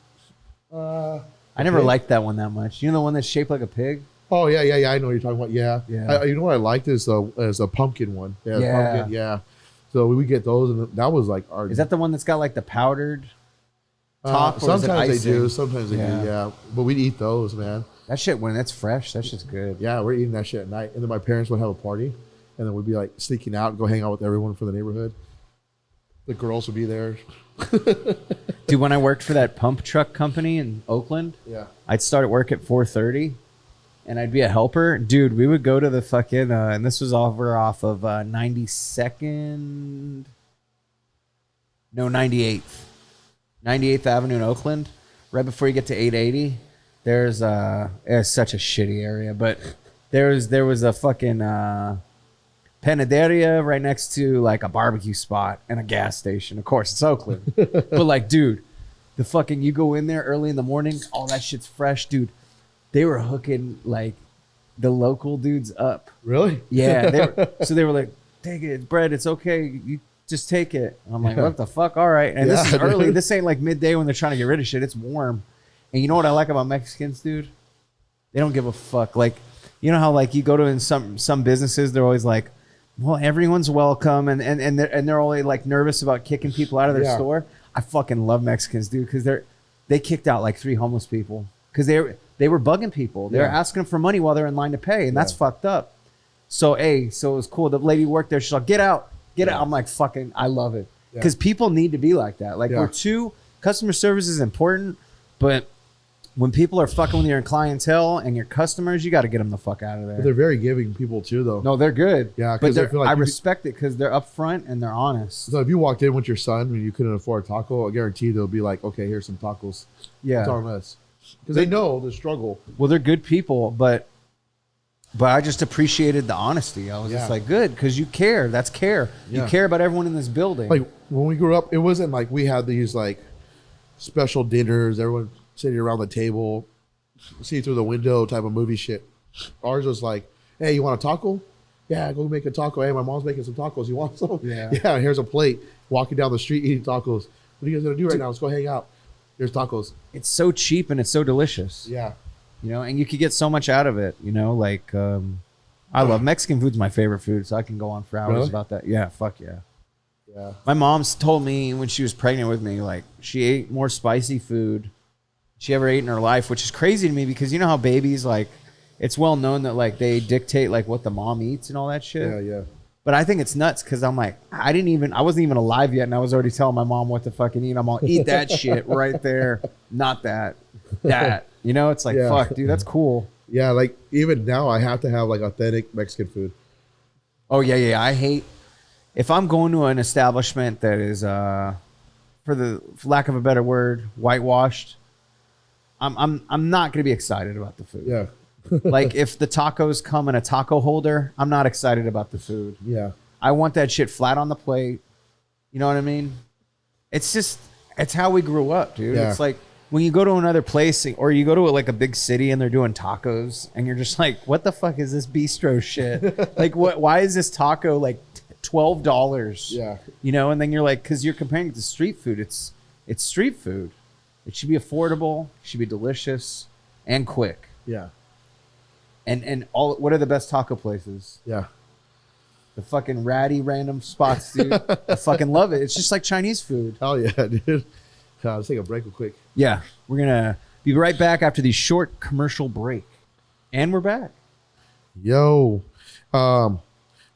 I never liked that one that much. You know the one that's shaped like a pig? Oh yeah. I know what you're talking about. Yeah. You know what I liked is the pumpkin one. Yeah. Pumpkin, yeah. So we would get those, and that was like our. Is that the one that's got like the powdered? top? Or is it Sometimes they icing? do. Sometimes they do. Yeah, but we'd eat those, man. That shit, when it's fresh, that shit's good. Yeah, we're eating that shit at night, and then my parents would have a party, and then we'd be like sneaking out and go hang out with everyone from the neighborhood. The girls would be there. Dude, when I worked for that pump truck company in Oakland, Yeah. I'd start at work at 4:30, and I'd be a helper. Dude, we would go to the fucking, and this was off of 92nd, no, 98th. 98th Avenue in Oakland, right before you get to 880. There's it's such a shitty area, but there was a fucking panaderia right next to like a barbecue spot and a gas station. Of course, it's Oakland. But like, dude, the fucking, you go in there early in the morning, all that shit's fresh, dude. They were hooking like the local dudes up. Really? Yeah. They were like, take it, bread, it's okay. You just take it. And I'm like, what the fuck? All right. And this is early. Dude. This ain't like midday when they're trying to get rid of shit. It's warm. And you know what I like about Mexicans, dude? They don't give a fuck. Like, you know how like you go to in some businesses, they're always like, well, everyone's welcome, and they're only like nervous about kicking people out of their store. I fucking love Mexicans, dude, because they kicked out like 3 homeless people because they were bugging people. They were asking them for money while they're in line to pay, and that's fucked up. So it was cool. The lady worked there. She's like, get out. I'm like, fucking, I love it. Because people need to be like that. Like, customer service is important, but when people are fucking with your clientele and your customers, you got to get them the fuck out of there. But they're very giving people too, though. No, they're good. Yeah, but I feel like I respect it because they're upfront and they're honest. So if you walked in with your son and you couldn't afford a taco, I guarantee they'll be like, okay, here's some tacos. Yeah. It's on us. Because they know the struggle. Well, they're good people, but I just appreciated the honesty. I was just like, good, because you care. That's care. You care about everyone in this building. Like when we grew up, it wasn't like we had these like special dinners, everyone sitting around the table, see through the window type of movie shit. Ours was like, hey, you want a taco? Yeah, go make a taco. Hey, my mom's making some tacos. You want some? Yeah, here's a plate. Walking down the street eating tacos. What are you guys gonna do right now? Let's go hang out. Here's tacos. It's so cheap and it's so delicious. Yeah. You know, and you could get so much out of it, you know, like I love Mexican food's my favorite food, so I can go on for hours about that. Yeah, fuck yeah. Yeah. My mom's told me when she was pregnant with me, like she ate more spicy food she ever ate in her life, which is crazy to me because you know how babies, like, it's well known that like they dictate like what the mom eats and all that shit. Yeah. But I think it's nuts because I'm like, I wasn't even alive yet, and I was already telling my mom what to fucking eat. I'm all, eat that shit right there, not that. You know, it's like, fuck, dude, that's cool. Yeah, like even now I have to have like authentic Mexican food. Oh yeah. I hate if I'm going to an establishment that is, for lack of a better word, whitewashed. I'm not gonna be excited about the food. Yeah. Like if the tacos come in a taco holder, I'm not excited about the food. Yeah. I want that shit flat on the plate. You know what I mean? It's how we grew up, dude. Yeah. It's like when you go to another place or you go to like a big city and they're doing tacos and you're just like, what the fuck is this bistro shit? Like why is this taco like $12? Yeah. You know, and then you're like, because you're comparing it to street food. It's street food. It should be affordable, it should be delicious and quick. Yeah. And what are the best taco places? Yeah. The fucking ratty random spots, dude. I fucking love it. It's just like Chinese food. Hell yeah, dude. Let's take a break real quick. Yeah. We're going to be right back after the short commercial break. And we're back. Yo. So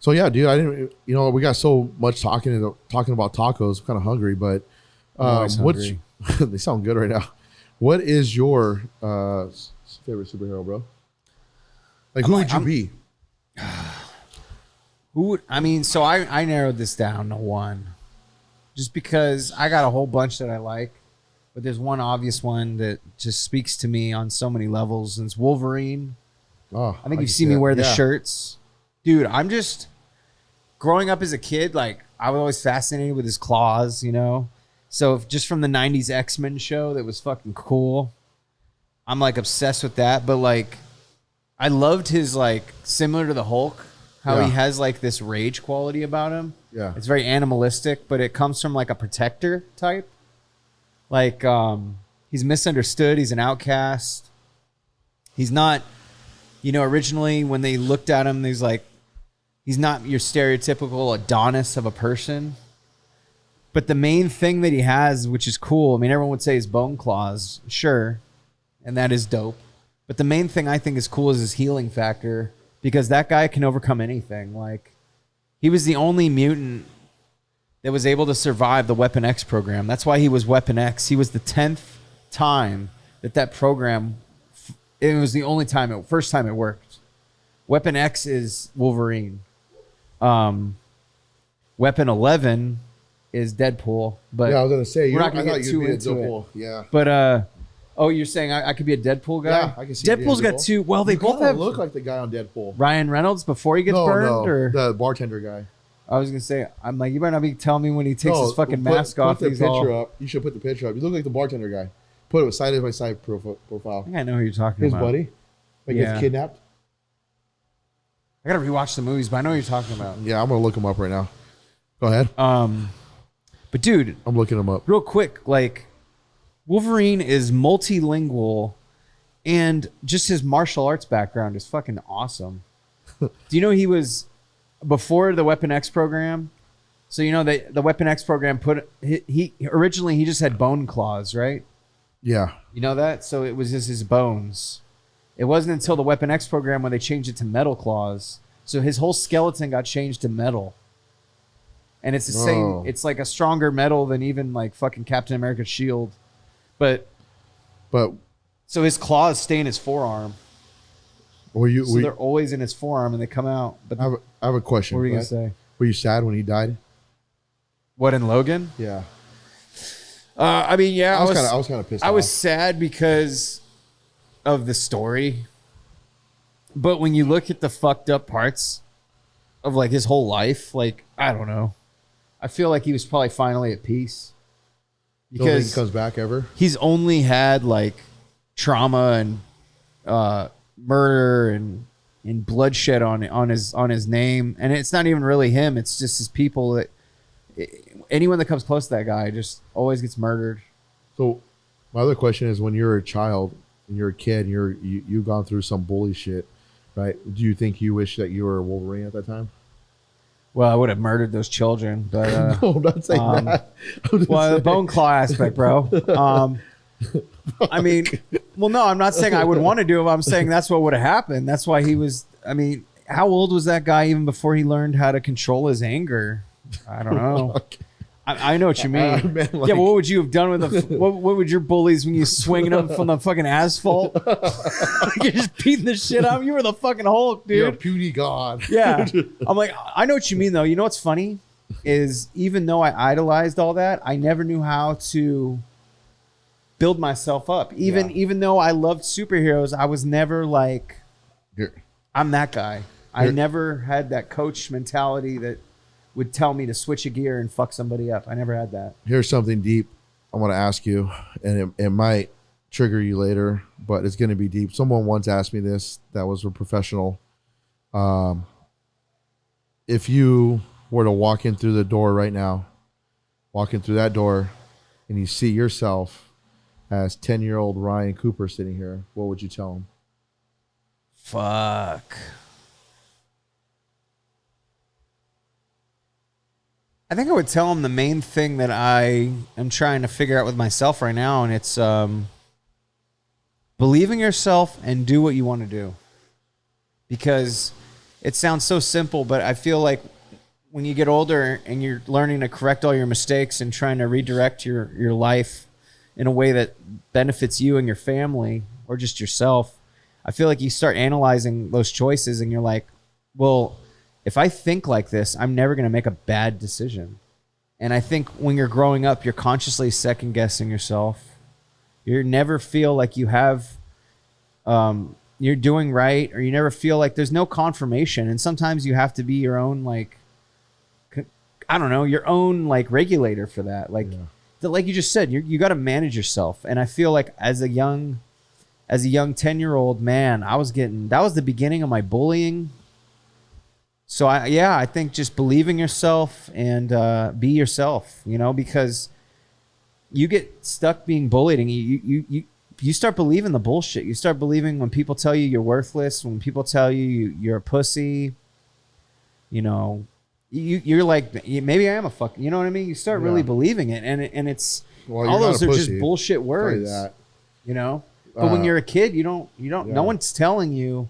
yeah, dude, I didn't, we got so much talking about tacos. I'm kind of hungry, but hungry. They sound good right now. What is your favorite superhero, bro? Like, who would you be? So I narrowed this down to one. Just because I got a whole bunch that I like. But there's one obvious one that just speaks to me on so many levels. And it's Wolverine. Oh, I think you've seen me wear the shirts. Dude, I'm just... Growing up as a kid, like, I was always fascinated with his claws, you know? So just from the 90s X-Men show that was fucking cool. I'm, like, obsessed with that. But, like... I loved his, like, similar to the Hulk, how he has, like, this rage quality about him. Yeah. It's very animalistic, but it comes from, like, a protector type. Like, he's misunderstood. He's an outcast. He's not, originally when they looked at him, he's not your stereotypical Adonis of a person. But the main thing that he has, which is cool, I mean, everyone would say his bone claws, sure, and that is dope. But the main thing I think is cool is his healing factor, because that guy can overcome anything. Like, he was the only mutant that was able to survive the Weapon X program. That's why he was Weapon X. He was the 10th time that program, it was the only time, first time it worked. Weapon X is Wolverine. Weapon 11 is Deadpool. But yeah, I was gonna say we're not gonna get too into it. Yeah. But oh, you're saying I could be a Deadpool guy? Yeah, I can see you being Deadpool's got Deadpool. two. Well, they You both kinda have look like the guy on Deadpool. Ryan Reynolds before he gets burned, or the bartender guy. I was gonna say, I'm like, you better not be telling me when he takes his fucking mask off. Put the picture up. You should put the picture up. You look like the bartender guy. Put it side by side profile. I think I know who you're talking His about. buddy, like gets kidnapped. I gotta rewatch the movies, but I know what you're talking about. Yeah, I'm gonna look him up right now. Go ahead. But dude, I'm looking him up. real quick, like, Wolverine is multilingual, and just his martial arts background is fucking awesome. Do you know he was before the Weapon X program? So you know the Weapon X program he originally he just had bone claws, right? Yeah. You know that? So it was just his bones. It wasn't until the Weapon X program when they changed it to metal claws. So his whole skeleton got changed to metal. And it's the same. It's like a stronger metal than even like fucking Captain America's shield. But so his claws stay in his forearm. They're always in his forearm and they come out. But I have a question. What were you gonna say? Were you sad when he died? What, in Logan? Yeah. I mean, yeah. I was kind of pissed off. I was sad because of the story. But when you look at the fucked up parts of like his whole life, like, I don't know. I feel like he was probably finally at peace. Don't think he comes back ever? He's only had like trauma and murder and bloodshed on his name. And it's not even really him. It's just his people that anyone that comes close to that guy just always gets murdered. So my other question is, when you're a child and you're a kid and you've gone through some bully shit, right? Do you think you wish that you were Wolverine at that time? Well, I would have murdered those children, but no, I'm not saying that. The bone claw aspect, bro. I mean, well, no, I'm not saying I would want to do it. I'm saying that's what would have happened. That's why he was. I mean, how old was that guy even before he learned how to control his anger? I don't know. I know what you mean. Man, like, yeah, but what would you have done with what would your bullies when you swinging them from the fucking asphalt? You're just beating the shit out of them. You were the fucking Hulk, dude. You're a puny god. Yeah. I'm like, I know what you mean, though. You know what's funny is even though I idolized all that, I never knew how to build myself up. Even though I loved superheroes, I was never like, I'm that guy. I never had that coach mentality that would tell me to switch a gear and fuck somebody up. I never had that. Here's something deep I want to ask you, and it might trigger you later, but it's going to be deep. Someone once asked me this that was a professional. If you were to walk in through the door right now, walking through that door, and you see yourself as 10-year-old Ryan Cooper sitting here, what would you tell him? Fuck. I think I would tell him the main thing that I am trying to figure out with myself right now, and it's believe in yourself and do what you want to do. Because it sounds so simple, but I feel like when you get older and you're learning to correct all your mistakes and trying to redirect your life in a way that benefits you and your family or just yourself, I feel like you start analyzing those choices and you're like, well, if I think like this, I'm never going to make a bad decision. And I think when you're growing up, you're consciously second guessing yourself. You never feel like you have, you're doing right, or you never feel like there's no confirmation. And sometimes you have to be your own, like, I don't know, your own like regulator for that. Like, like you just said, you got to manage yourself. And I feel like as a young 10-year-old man, that was the beginning of my bullying. So I think just believe in yourself and be yourself, because you get stuck being bullied and you start believing the bullshit. You start believing when people tell you you're worthless, when people tell you you're a pussy, you you're like, maybe I am a fuck. You know what I mean? You start really believing it, and it's all those are just bullshit words. You know. But when you're a kid, you don't. No one's telling you.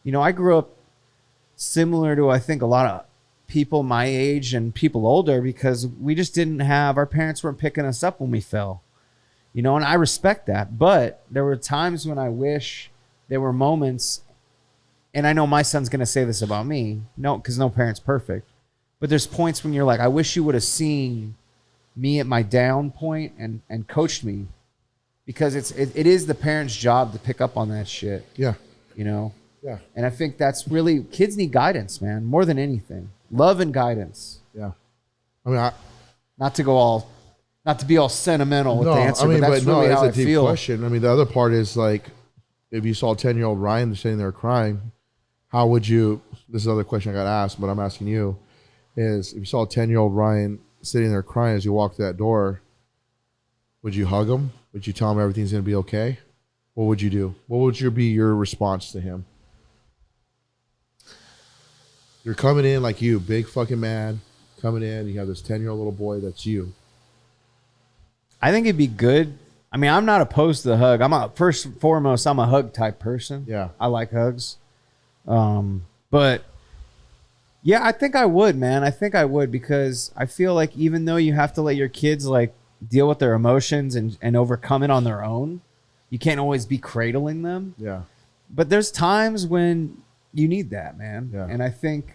You know, I grew up similar to I think a lot of people my age and people older because we just didn't have our parents weren't picking us up when we fell. You know, and I respect that. But there were times when I wish there were moments, and I know my son's gonna say this about me. No, because no parent's perfect. But there's points when you're like, I wish you would have seen me at my down point and coached me. Because it is the parent's job to pick up on that shit. Yeah. You know? Yeah. And I think that's really, kids need guidance, man, more than anything. Love and guidance. Yeah. I mean, not to be all sentimental with the answer, but that's really how I feel. Question. I mean, the other part is like, if you saw 10-year-old Ryan sitting there crying, how would you, this is another question I got asked, but I'm asking you, is if you saw 10-year-old Ryan sitting there crying as you walked that door, would you hug him? Would you tell him everything's going to be okay? What would you do? What would be your response to him? You're coming in like you, big fucking man, coming in. You have this 10-year-old little boy that's you. I think it'd be good. I mean, I'm not opposed to the hug. First and foremost, I'm a hug type person. Yeah. I like hugs. But yeah, I think I would, man. I think I would because I feel like even though you have to let your kids like deal with their emotions and overcome it on their own. You can't always be cradling them. Yeah. But there's times when you need that, man. Yeah. And I think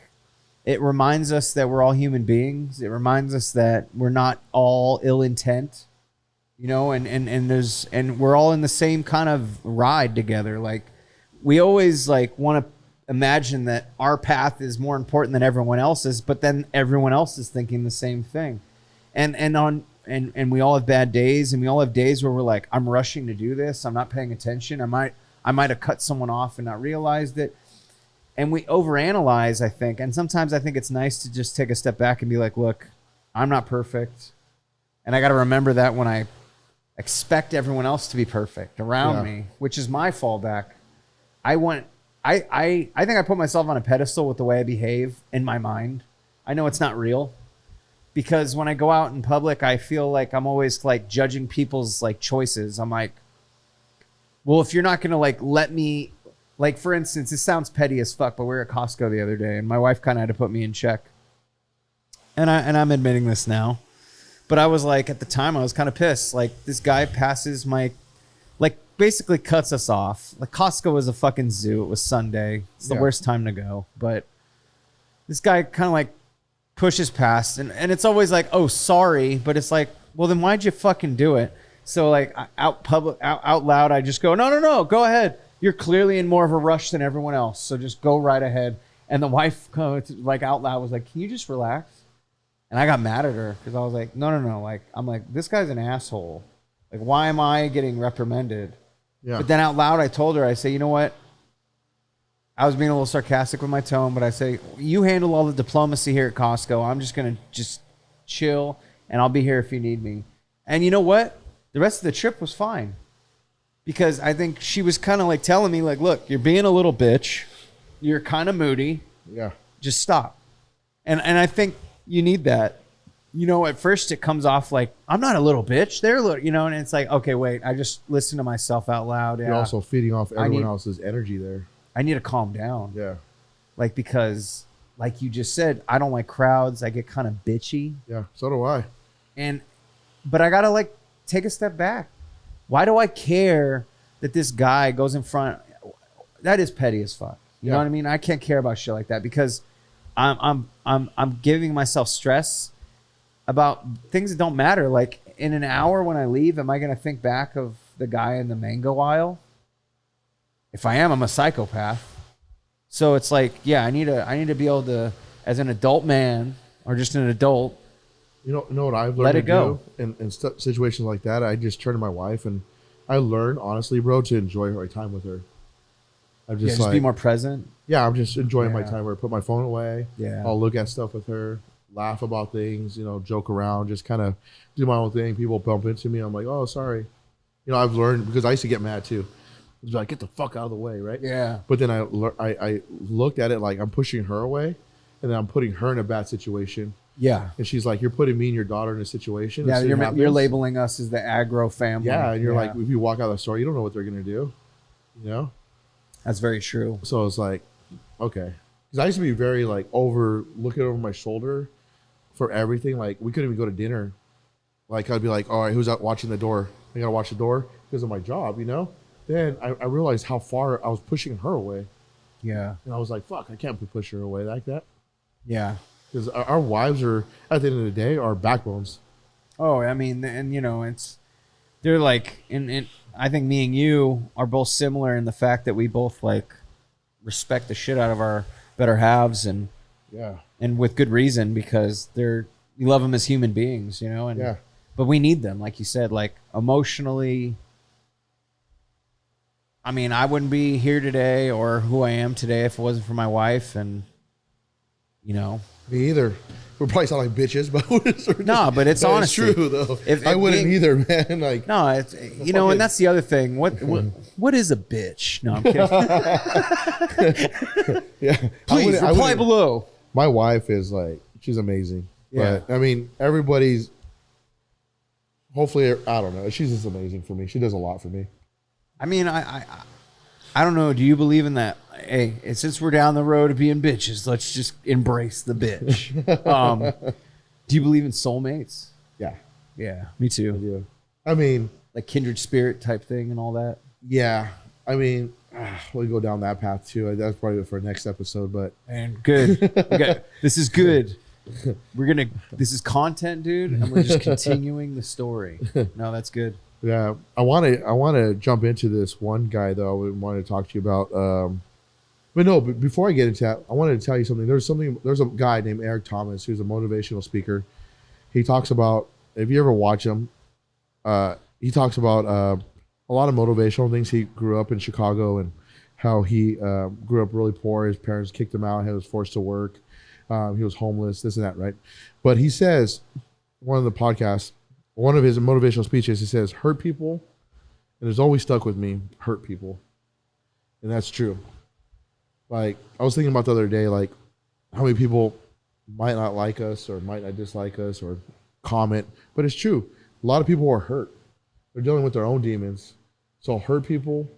it reminds us that we're all human beings. It reminds us that we're not all ill intent, you know, and we're all in the same kind of ride together. Like we always like want to imagine that our path is more important than everyone else's, but then everyone else is thinking the same thing. And we all have bad days, and we all have days where we're like, I'm rushing to do this. I'm not paying attention. I might have cut someone off and not realized it. And we overanalyze, I think. And sometimes I think it's nice to just take a step back and be like, look, I'm not perfect. And I got to remember that when I expect everyone else to be perfect around me, which is my fallback. I think I put myself on a pedestal with the way I behave in my mind. I know it's not real. Because when I go out in public, I feel like I'm always like judging people's like choices. I'm like, well, if you're not going to like let me, like for instance, this sounds petty as fuck, but we were at Costco the other day and my wife kind of had to put me in check. And I'm admitting this now, but I was like, at the time I was kind of pissed. Like this guy passes my, like basically cuts us off. Like Costco was a fucking zoo. It was Sunday. It's the worst time to go. But this guy kind of like pushes past and it's always like, oh, sorry. But it's like, well, then why'd you fucking do it? So like out loud, I just go, no, go ahead. You're clearly in more of a rush than everyone else. So just go right ahead. And the wife like out loud was like, can you just relax? And I got mad at her because I was like, no. Like, I'm like, this guy's an asshole. Like, why am I getting reprimanded? Yeah. But then out loud, I told her, I say, you know what? I was being a little sarcastic with my tone, but I say, you handle all the diplomacy here at Costco. I'm just going to just chill, and I'll be here if you need me. And you know what? The rest of the trip was fine. Because I think she was kind of like telling me, like, look, you're being a little bitch. You're kind of moody. Yeah. Just stop. And I think you need that. You know, at first it comes off like, I'm not a little bitch. They're a little, you know, and it's like, okay, wait, I just listen to myself out loud. You're also feeding off everyone else's energy there. I need to calm down. Yeah. Like, because like you just said, I don't like crowds. I get kind of bitchy. Yeah. So do I. But I got to like take a step back. Why do I care that this guy goes in front? That is petty as fuck. You know what I mean? I can't care about shit like that because I'm giving myself stress about things that don't matter. Like in an hour when I leave, am I going to think back of the guy in the mango aisle? If I am, I'm a psychopath. So it's like, yeah, I need to be able to, as an adult man or just an adult, you know what I've learned to do in situations like that? I just turn to my wife and I learn, honestly, bro, to enjoy my time with her. I'm just be more present. Yeah, I'm just enjoying my time where I put my phone away. Yeah. I'll look at stuff with her, laugh about things, you know, joke around, just kind of do my own thing. People bump into me. I'm like, oh, sorry. You know, I've learned because I used to get mad too. It's like, get the fuck out of the way, right? Yeah. But then I looked at it like I'm pushing her away. and then I'm putting her in a bad situation. Yeah. And she's like, you're putting me and your daughter in a situation. Yeah, you're labeling us as the aggro family. Yeah, and you're like, if you walk out of the store, you don't know what they're going to do. You know? That's very true. So it's like, okay. Because I used to be very like looking over my shoulder for everything. Like we couldn't even go to dinner. Like I'd be like, all right, who's out watching the door? I got to watch the door because of my job, you know? Then I realized how far I was pushing her away. Yeah. And I was like, fuck, I can't push her away like that. Yeah. Because our wives are, at the end of the day, are backbones. Oh, I mean, and you know, they're like, and I think me and you are both similar in the fact that we both like respect the shit out of our better halves, and with good reason, because we love them as human beings, you know, and but we need them, like you said, like emotionally. I mean, I wouldn't be here today or who I am today if it wasn't for my wife, and you know. Me either. We probably sound like bitches, but no, but it's honestly true though. I wouldn't either, man. Like no, it's you know, and that's the other thing. What is a bitch? No, I'm kidding. Yeah, please reply below. My wife is like, she's amazing. Yeah, but I mean, everybody's. Hopefully, I don't know. She's just amazing for me. She does a lot for me. I mean, I don't know. Do you believe in that? Hey, since we're down the road of being bitches, let's just embrace the bitch. Do you believe in soulmates? Yeah. Yeah, me too. I do. I mean, like kindred spirit type thing and all that. Yeah. I mean, we'll go down that path too. That's probably for next episode, but. And good. Okay. This is good. This is content, dude, and we're just continuing the story. No, that's good. Yeah, I want to jump into this one guy though. I wanted to talk to you about. But before I get into that, I wanted to tell you something. There's a guy named Eric Thomas who's a motivational speaker. He talks about, if you ever watch him, he talks about a lot of motivational things. He grew up in Chicago and how he grew up really poor. His parents kicked him out. He was forced to work. He was homeless. This and that, right? But he says, one of the podcasts. One of his motivational speeches, he says, hurt people, and it's always stuck with me, hurt people. And that's true. Like, I was thinking about the other day, like, how many people might not like us or might not dislike us or comment, but it's true. A lot of people are hurt. They're dealing with their own demons. So hurt people,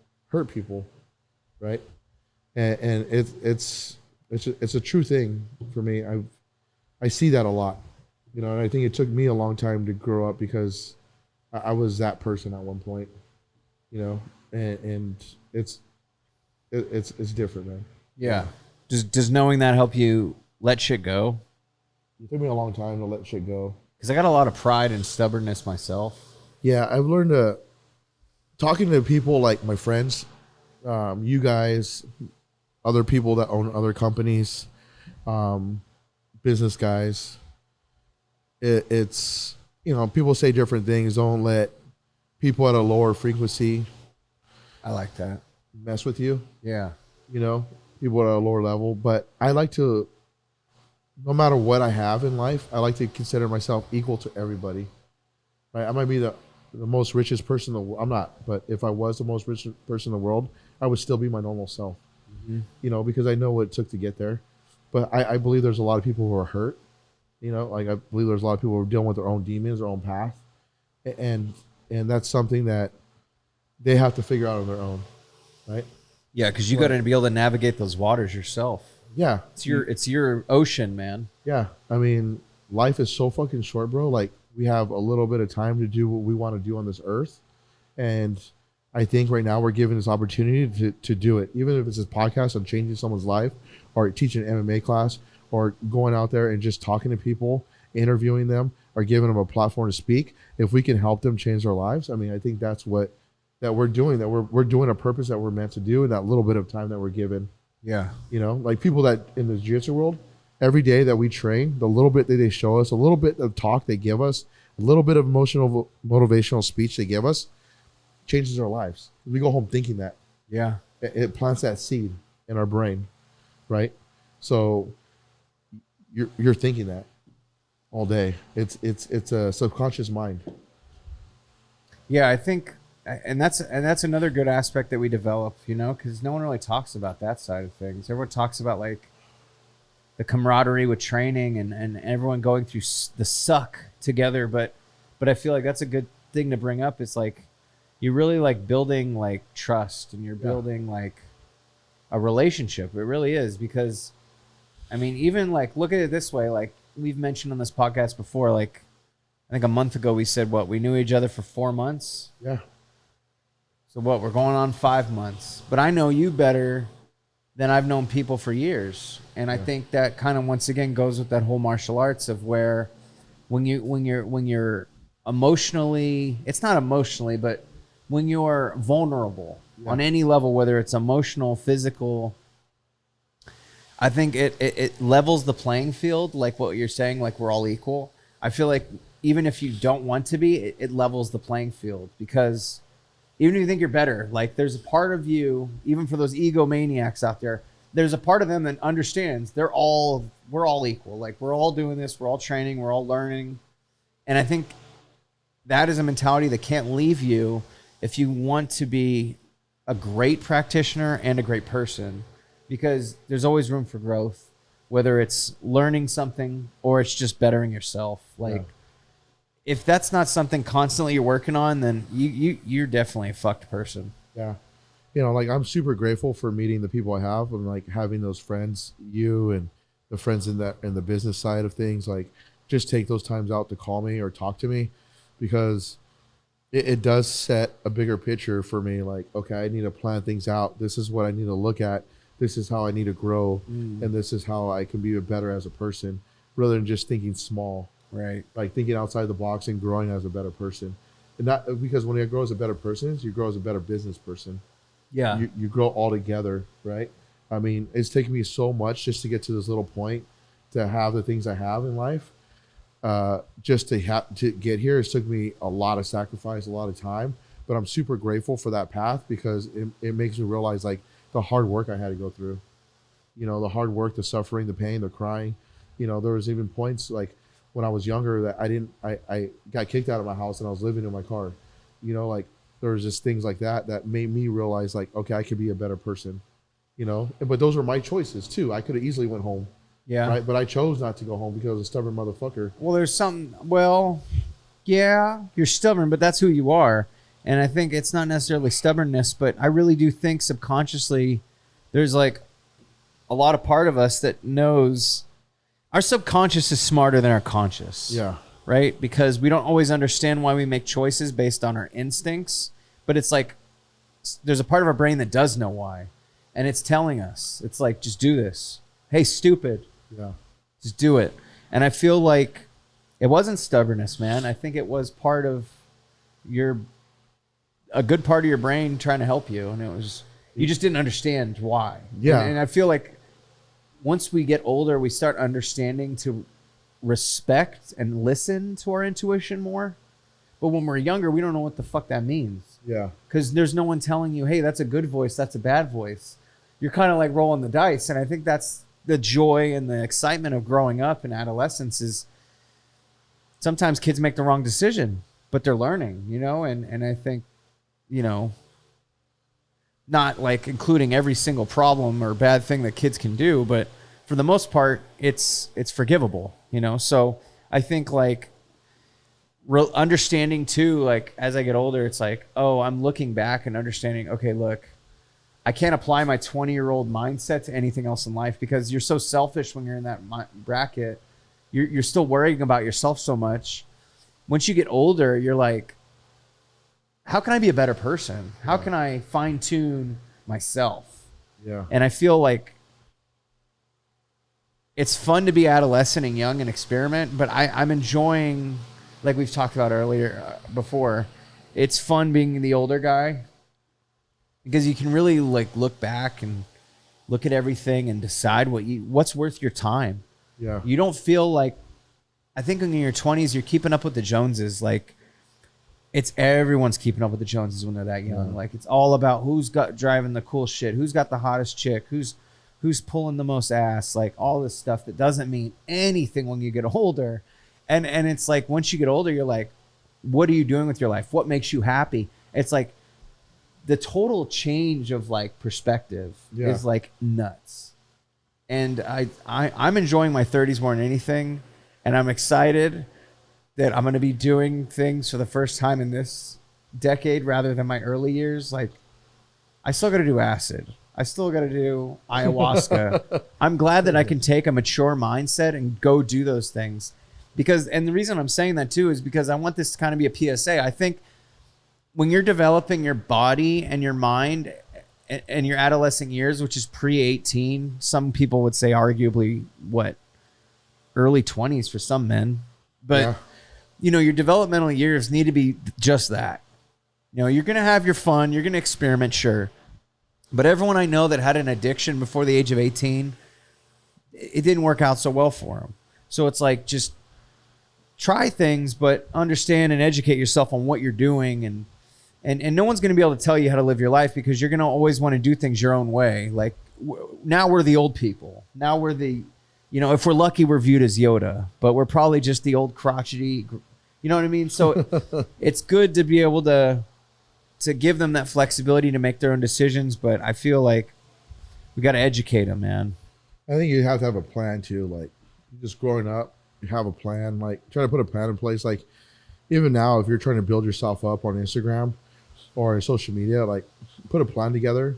right? And it's a true thing for me. I see that a lot. You know, and I think it took me a long time to grow up because I was that person at one point, you know, and it's different, man. Yeah. Does knowing that help you let shit go? It took me a long time to let shit go. Because I got a lot of pride and stubbornness myself. Yeah, I've learned talking to people like my friends, you guys, other people that own other companies, business guys. It's, you know, people say different things. Don't let people at a lower frequency. I like that. Mess with you. Yeah. You know, people at a lower level. But I like to, no matter what I have in life, I like to consider myself equal to everybody. Right? I might be the most richest person in the world. I'm not. But if I was the most rich person in the world, I would still be my normal self. Mm-hmm. You know, because I know what it took to get there. But I believe there's a lot of people who are hurt. You know, like I believe there's a lot of people who are dealing with their own demons, their own path, and that's something that they have to figure out on their own, right? Yeah, because you got to be able to navigate those waters yourself. Yeah, it's your ocean, man. Yeah, I mean, life is so fucking short, bro. Like we have a little bit of time to do what we want to do on this earth, and I think right now we're given this opportunity to do it, even if it's this podcast on changing someone's life, or teaching an MMA class, or going out there and just talking to people, interviewing them, or giving them a platform to speak. If we can help them change their lives, I mean, I think that's what that we're doing. That we're doing a purpose that we're meant to do in that little bit of time that we're given. Yeah, you know, like people that in the jiu-jitsu world, every day that we train, the little bit that they show us, a little bit of talk they give us, a little bit of emotional, motivational speech they give us, changes our lives. We go home thinking that. Yeah, it plants that seed in our brain, right? So. You're thinking that all day. It's a subconscious mind. Yeah, I think, and that's another good aspect that we develop, you know, because no one really talks about that side of things. Everyone talks about like the camaraderie with training and everyone going through the suck together. But I feel like that's a good thing to bring up. It's like you're really like building like trust, and you're building like a relationship. It really is, because I mean, even like look at it this way, like we've mentioned on this podcast before, like I think a month ago we said we knew each other for 4 months. Yeah. So we're going on 5 months, but I know you better than I've known people for years. And I think that kind of once again goes with that whole martial arts of where when you're emotionally, it's not emotionally, but when you're vulnerable on any level, whether it's emotional, physical, I think it levels the playing field, like what you're saying, like we're all equal. I feel like even if you don't want to be, it levels the playing field, because even if you think you're better, like there's a part of you, even for those egomaniacs out there, there's a part of them that understands we're all equal. Like we're all doing this, we're all training, we're all learning. And I think that is a mentality that can't leave you if you want to be a great practitioner and a great person, because there's always room for growth, whether it's learning something or it's just bettering yourself. Like if that's not something constantly you're working on, then you're definitely a fucked person. Yeah. You know, like I'm super grateful for meeting the people I have, and like having those friends, you and the friends in the business side of things, like just take those times out to call me or talk to me, because it does set a bigger picture for me. Like, okay, I need to plan things out. This is what I need to look at. This is how I need to grow. And this is how I can be better as a person, rather than just thinking small. Right. Like thinking outside the box and growing as a better person. And not because when you grow as a better person, you grow as a better business person. Yeah. You grow all together, right? I mean, it's taken me so much just to get to this little point, to have the things I have in life. Just to get here, it's took me a lot of sacrifice, a lot of time, but I'm super grateful for that path, because it makes me realize like the hard work I had to go through, you know, the hard work, the suffering, the pain, the crying. You know, there was even points like when I was younger that I got kicked out of my house and I was living in my car, you know, like there was just things like that made me realize like, okay, I could be a better person, you know, but those were my choices too. I could have easily went home. Yeah. Right. But I chose not to go home because I was a stubborn motherfucker. Well, there's something, yeah, you're stubborn, but that's who you are. And I think it's not necessarily stubbornness, but I really do think subconsciously there's like a lot of part of us that knows our subconscious is smarter than our conscious. Yeah. Right? Because we don't always understand why we make choices based on our instincts, but it's like there's a part of our brain that does know why. And it's telling us, it's like, just do this. Hey, stupid. Yeah. Just do it. And I feel like it wasn't stubbornness, man. I think it was part of a good part of your brain trying to help you. And it was, you just didn't understand why. Yeah. And I feel like once we get older, we start understanding to respect and listen to our intuition more. But when we're younger, we don't know what the fuck that means. Yeah. Because there's no one telling you, hey, that's a good voice, that's a bad voice. You're kind of like rolling the dice. And I think that's the joy and the excitement of growing up in adolescence, is sometimes kids make the wrong decision, but they're learning, you know? And I think, you know, not like including every single problem or bad thing that kids can do, but for the most part, it's forgivable, you know? So I think like understanding too, like as I get older, it's like, oh, I'm looking back and understanding, okay, look, I can't apply my 20-year-old mindset to anything else in life, because you're so selfish when you're in that bracket. You're still worrying about yourself so much. Once you get older, you're like, how can I be a better person? How can I fine-tune myself? Yeah. And I feel like it's fun to be adolescent and young and experiment, but I'm enjoying, like we've talked about earlier before, it's fun being the older guy, because you can really like look back and look at everything and decide what's worth your time. Yeah. You don't feel like, I think in your 20s, you're keeping up with the Joneses. Like everyone's keeping up with the Joneses when they're that young. Like it's all about who's driving the cool shit, who's got the hottest chick, who's pulling the most ass, like all this stuff that doesn't mean anything when you get older. And it's like, once you get older, you're like, what are you doing with your life? What makes you happy? It's like, the total change of like perspective is like nuts. And I'm enjoying my 30s more than anything, and I'm excited that I'm going to be doing things for the first time in this decade rather than my early years. Like, I still got to do acid. I still got to do ayahuasca. I'm glad that I can take a mature mindset and go do those things. Because, and the reason I'm saying that too is because I want this to kind of be a PSA. I think when you're developing your body and your mind and your adolescent years, which is pre-18, some people would say arguably early 20s for some men. But, Yeah. you know, your developmental years need to be just that. You know, you're going to have your fun. You're going to experiment, sure. But everyone I know that had an addiction before the age of 18, it didn't work out so well for them. So it's like, just try things, but understand and educate yourself on what you're doing. And no one's going to be able to tell you how to live your life because you're going to always want to do things your own way. Like, now we're the old people. Now we're the, you know, if we're lucky, we're viewed as Yoda, but we're probably just the old crotchety, you know what I mean? So it's good to be able to give them that flexibility to make their own decisions. But I feel like we got to educate them, man. I think you have to have a plan too. Like, just growing up, you have a plan. Like, try to put a plan in place. Like, even now, if you're trying to build yourself up on Instagram or on social media, like, put a plan together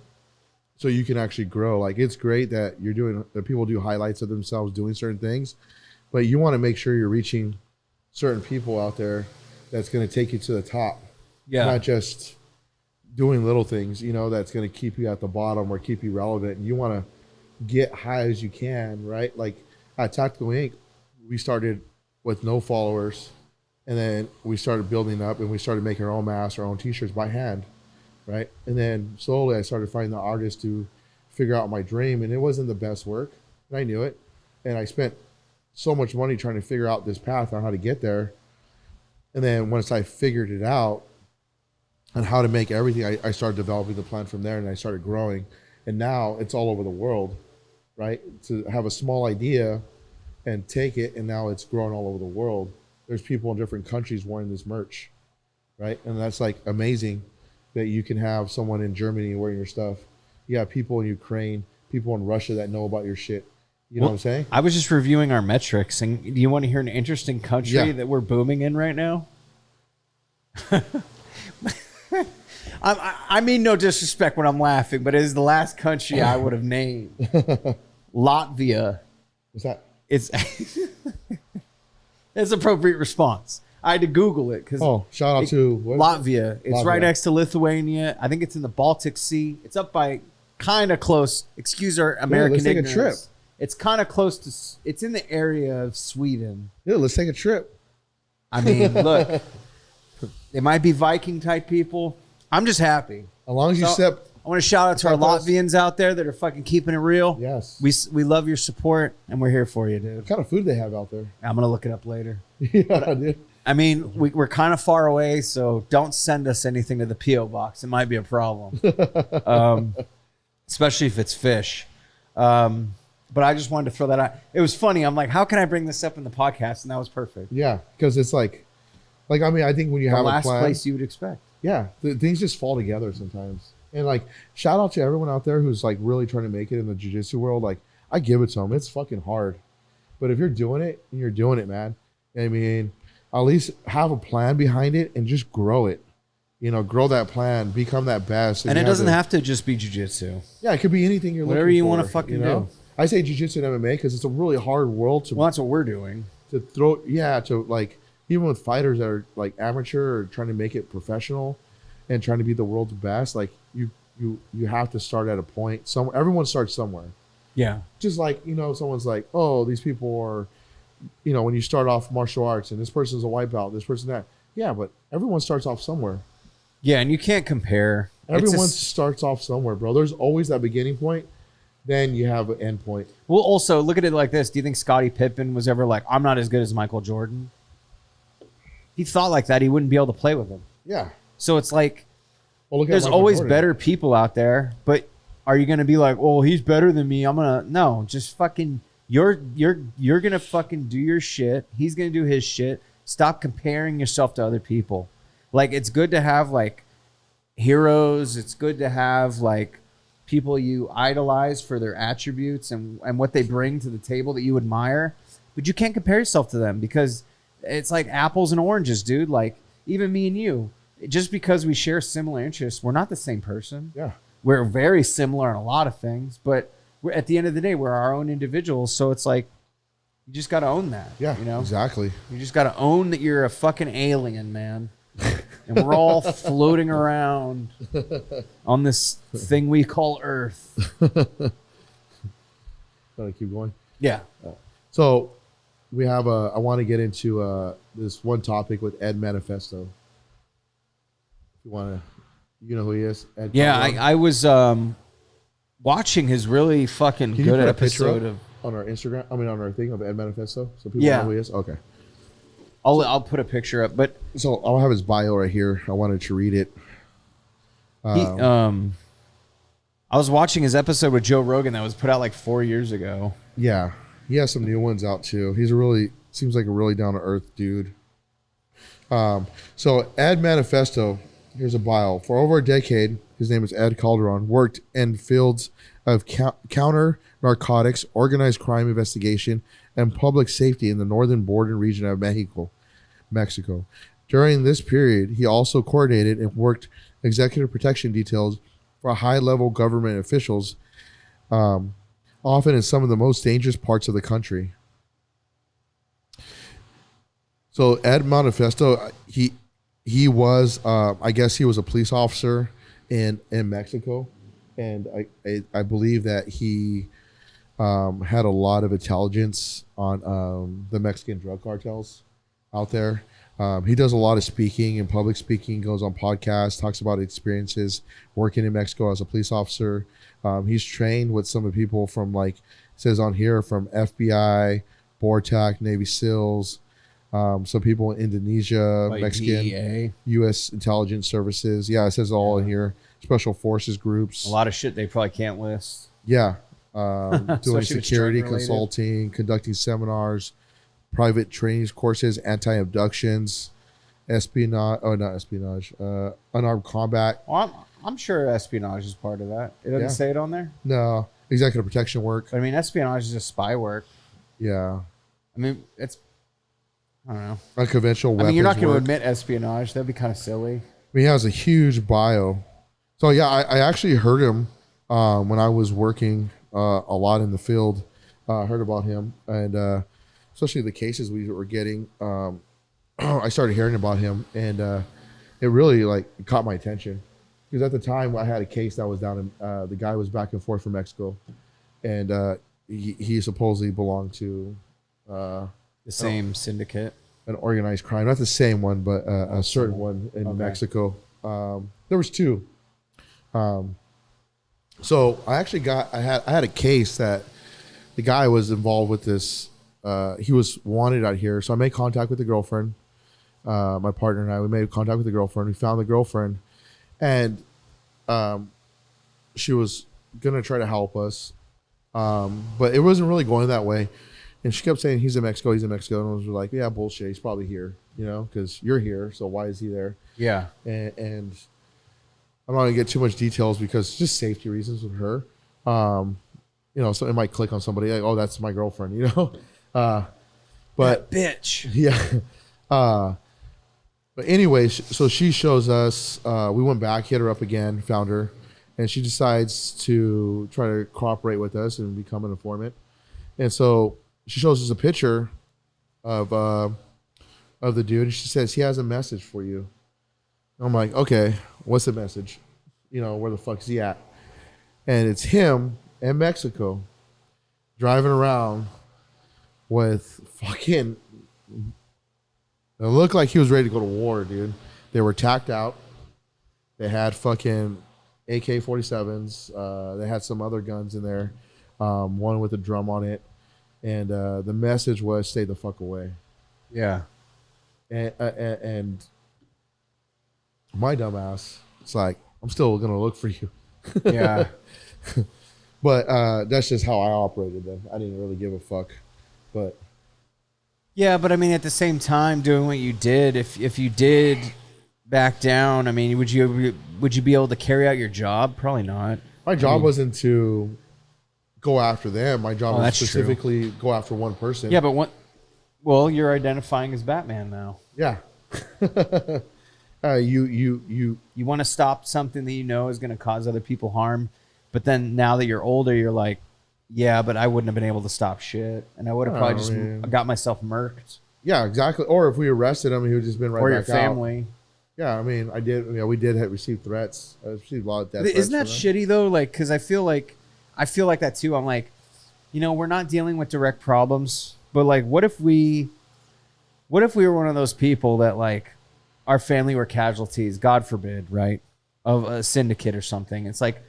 so you can actually grow. Like, it's great that that people do highlights of themselves doing certain things, but you want to make sure you're reaching certain people out there that's going to take you to the top. Yeah. Not just doing little things, you know, that's going to keep you at the bottom or keep you relevant. And you want to get high as you can, right? Like, at Tactical Inc., we started with no followers, and then we started building up, and we started making our own masks, our own t-shirts by hand, right? And then slowly I started finding the artists to figure out my dream, and it wasn't the best work, and I knew it. And I spent so much money trying to figure out this path on how to get there. And then once I figured it out on how to make everything, I started developing the plan from there, and I started growing. And now it's all over the world, right? To have a small idea and take it, and now it's grown all over the world. There's people in different countries wearing this merch, right? And that's like amazing that you can have someone in Germany wearing your stuff. You have people in Ukraine, people in Russia that know about your shit. You know what I'm saying? I was just reviewing our metrics, and do you want to hear an interesting country that we're booming in right now? I mean no disrespect when I'm laughing, but it is the last country I would have named. Latvia. What's that? It's it's appropriate response. I had to Google it because shout out to Latvia. It's Latvia. right next to Lithuania. I think it's in the Baltic Sea. It's up by kind of close. Excuse our American let's take a ignorance. trip. It's kind of close to. It's in the area of Sweden. Yeah, let's take a trip. I mean, look, it might be Viking type people. I'm just happy. As long as you step. I want to shout out to our Latvians out there that are fucking keeping it real. Yes. We love your support, and we're here for you, dude. What kind of food they have out there? I'm going to look it up later. Yeah, dude. I mean, we're kind of far away, so don't send us anything to the P.O. box. It might be a problem, especially if it's fish. But I just wanted to throw that out. It was funny. I'm like, how can I bring this up in the podcast? And that was perfect. Yeah, because it's like, I mean, I think when you have a plan. The last place you would expect. Yeah, things just fall together sometimes. And like, shout out to everyone out there who's like really trying to make it in the jiu-jitsu world. Like, I give it to them. It's fucking hard. But if you're doing it, you're doing it, man. I mean, at least have a plan behind it and just grow it. You know, grow that plan, become that best. And it doesn't have to just be jiu-jitsu. Yeah, it could be anything you're whatever looking you for, want to fucking do. I say jiu-jitsu and MMA because it's a really hard world to. Well, that's what we're doing. To throw, to like, even with fighters that are like amateur or trying to make it professional and trying to be the world's best, like you have to start at a point. Everyone starts somewhere. Yeah. Just like, someone's like, oh, these people are, when you start off martial arts and this person's a white belt, this person that. Yeah, but everyone starts off somewhere. Yeah, and you can't compare. Everyone starts off somewhere, bro. There's always that beginning point. Then you have an end point. Well, also, look at it like this. Do you think Scottie Pippen was ever like, I'm not as good as Michael Jordan? He thought like that. He wouldn't be able to play with him. Yeah. So it's like, well, there's always better people out there, but are you going to be like, oh, he's better than me? No, just fucking, you're going to fucking do your shit. He's going to do his shit. Stop comparing yourself to other people. Like, it's good to have like heroes. It's good to have like people you idolize for their attributes and what they bring to the table that you admire, but you can't compare yourself to them because it's like apples and oranges, dude. Like even me and you, just because we share similar interests, we're not the same person. Yeah. We're very similar in a lot of things, but at the end of the day, we're our own individuals. So it's like, you just got to own that. Yeah, you know? exactly. You just got to own that you're a fucking alien, man. And we're all floating around on this thing we call Earth. Gotta keep going. Yeah. So we have I want to get into this one topic with Ed Manifesto. If you want to, you know who he is? Ed Calderon. I was watching his really fucking Can you good put a picture episode up of. on our Instagram, on our thing of Ed Manifesto, so people Yeah. know who he is. Okay. I'll put a picture up, but So I'll have his bio right here. I wanted to read it. I was watching his episode with Joe Rogan that was put out like 4 years ago. Yeah, he has some new ones out too. Seems like a really down to earth dude. So Ed Manifesto, here's a bio. For over a decade, his name is Ed Calderon, worked in fields of counter narcotics, organized crime investigation, and public safety in the northern border region of Mexico. During this period, he also coordinated and worked executive protection details for high-level government officials, often in some of the most dangerous parts of the country. So Ed Manifesto, he was, I guess he was a police officer in Mexico, and I believe that he had a lot of intelligence on the Mexican drug cartels out there. He does a lot of speaking and public speaking, goes on podcasts, talks about experiences working in Mexico as a police officer. He's trained with some of the people from, like, it says on here, from FBI, BORTAC, Navy SEALs, some people in Indonesia, Like Mexican, DEA. U.S. intelligence services. Yeah, it says all in here. Special forces groups. A lot of shit they probably can't list. Yeah. Doing Especially if it's security drug-related. consulting, conducting seminars, private training courses, anti-abductions, espionage. Oh, not espionage. Unarmed combat. Well, I'm sure espionage is part of that. It doesn't Yeah. say it on there. No. Executive protection work. But I mean, espionage is just spy work. Yeah. I mean, I don't know. Unconventional weapons I mean, you're not going to work. admit espionage. That'd be kind of silly. I mean, he has a huge bio. So yeah, I actually heard him when I was working a lot in the field. Heard about him, and especially the cases we were getting. I started hearing about him, and it really caught my attention because at the time I had a case that was down in the guy was back and forth from Mexico, and he supposedly belonged to The same syndicate. an organized crime, not the same one, but a certain one in Mexico. There was two. So I actually I had a case that the guy was involved with this. He was wanted out here, so I made contact with the girlfriend. My partner and I, we made contact with the girlfriend. We found the girlfriend, and she was gonna try to help us, but it wasn't really going that way. And she kept saying, he's in Mexico, and I was like, yeah, bullshit, he's probably here, because you're here, so why is he there? Yeah. And I'm not gonna get too much details because just safety reasons with her. So it might click on somebody like, oh, that's my girlfriend, but That bitch. yeah. But anyway, so she shows us, we went back, hit her up again, found her, and she decides to try to cooperate with us and become an informant. And so she shows us a picture of the dude, and she says, he has a message for you. I'm like, okay, what's the message? Where the fuck is he at? And it's him in Mexico driving around with fucking, it looked like he was ready to go to war, dude. They were tacked out. They had fucking AK-47s. They had some other guns in there, one with a drum on it. And the message was, stay the fuck away. Yeah. And my dumb ass, it's like, I'm still going to look for you. Yeah. But that's just how I operated then. I didn't really give a fuck. But Yeah, but I mean, at the same time, doing what you did, if you did back down, I mean, would you be able to carry out your job? Probably not. My job wasn't to go after them. My job was specifically go after one person. Yeah, but well, you're identifying as Batman now. Yeah. You want to stop something that you know is going to cause other people harm, but then now that you're older, you're like, yeah, but I wouldn't have been able to stop shit, and I would have probably just got myself murked. Yeah, exactly. Or if we arrested him, he would just been right back out. Or your family. Yeah, I mean, I did. We did receive threats. I received a lot of death threats. Isn't that shitty though? Like, because I feel like that too. I'm like, we're not dealing with direct problems, but like, what if we were one of those people that like our family were casualties, God forbid, right, of a syndicate or something? It's like,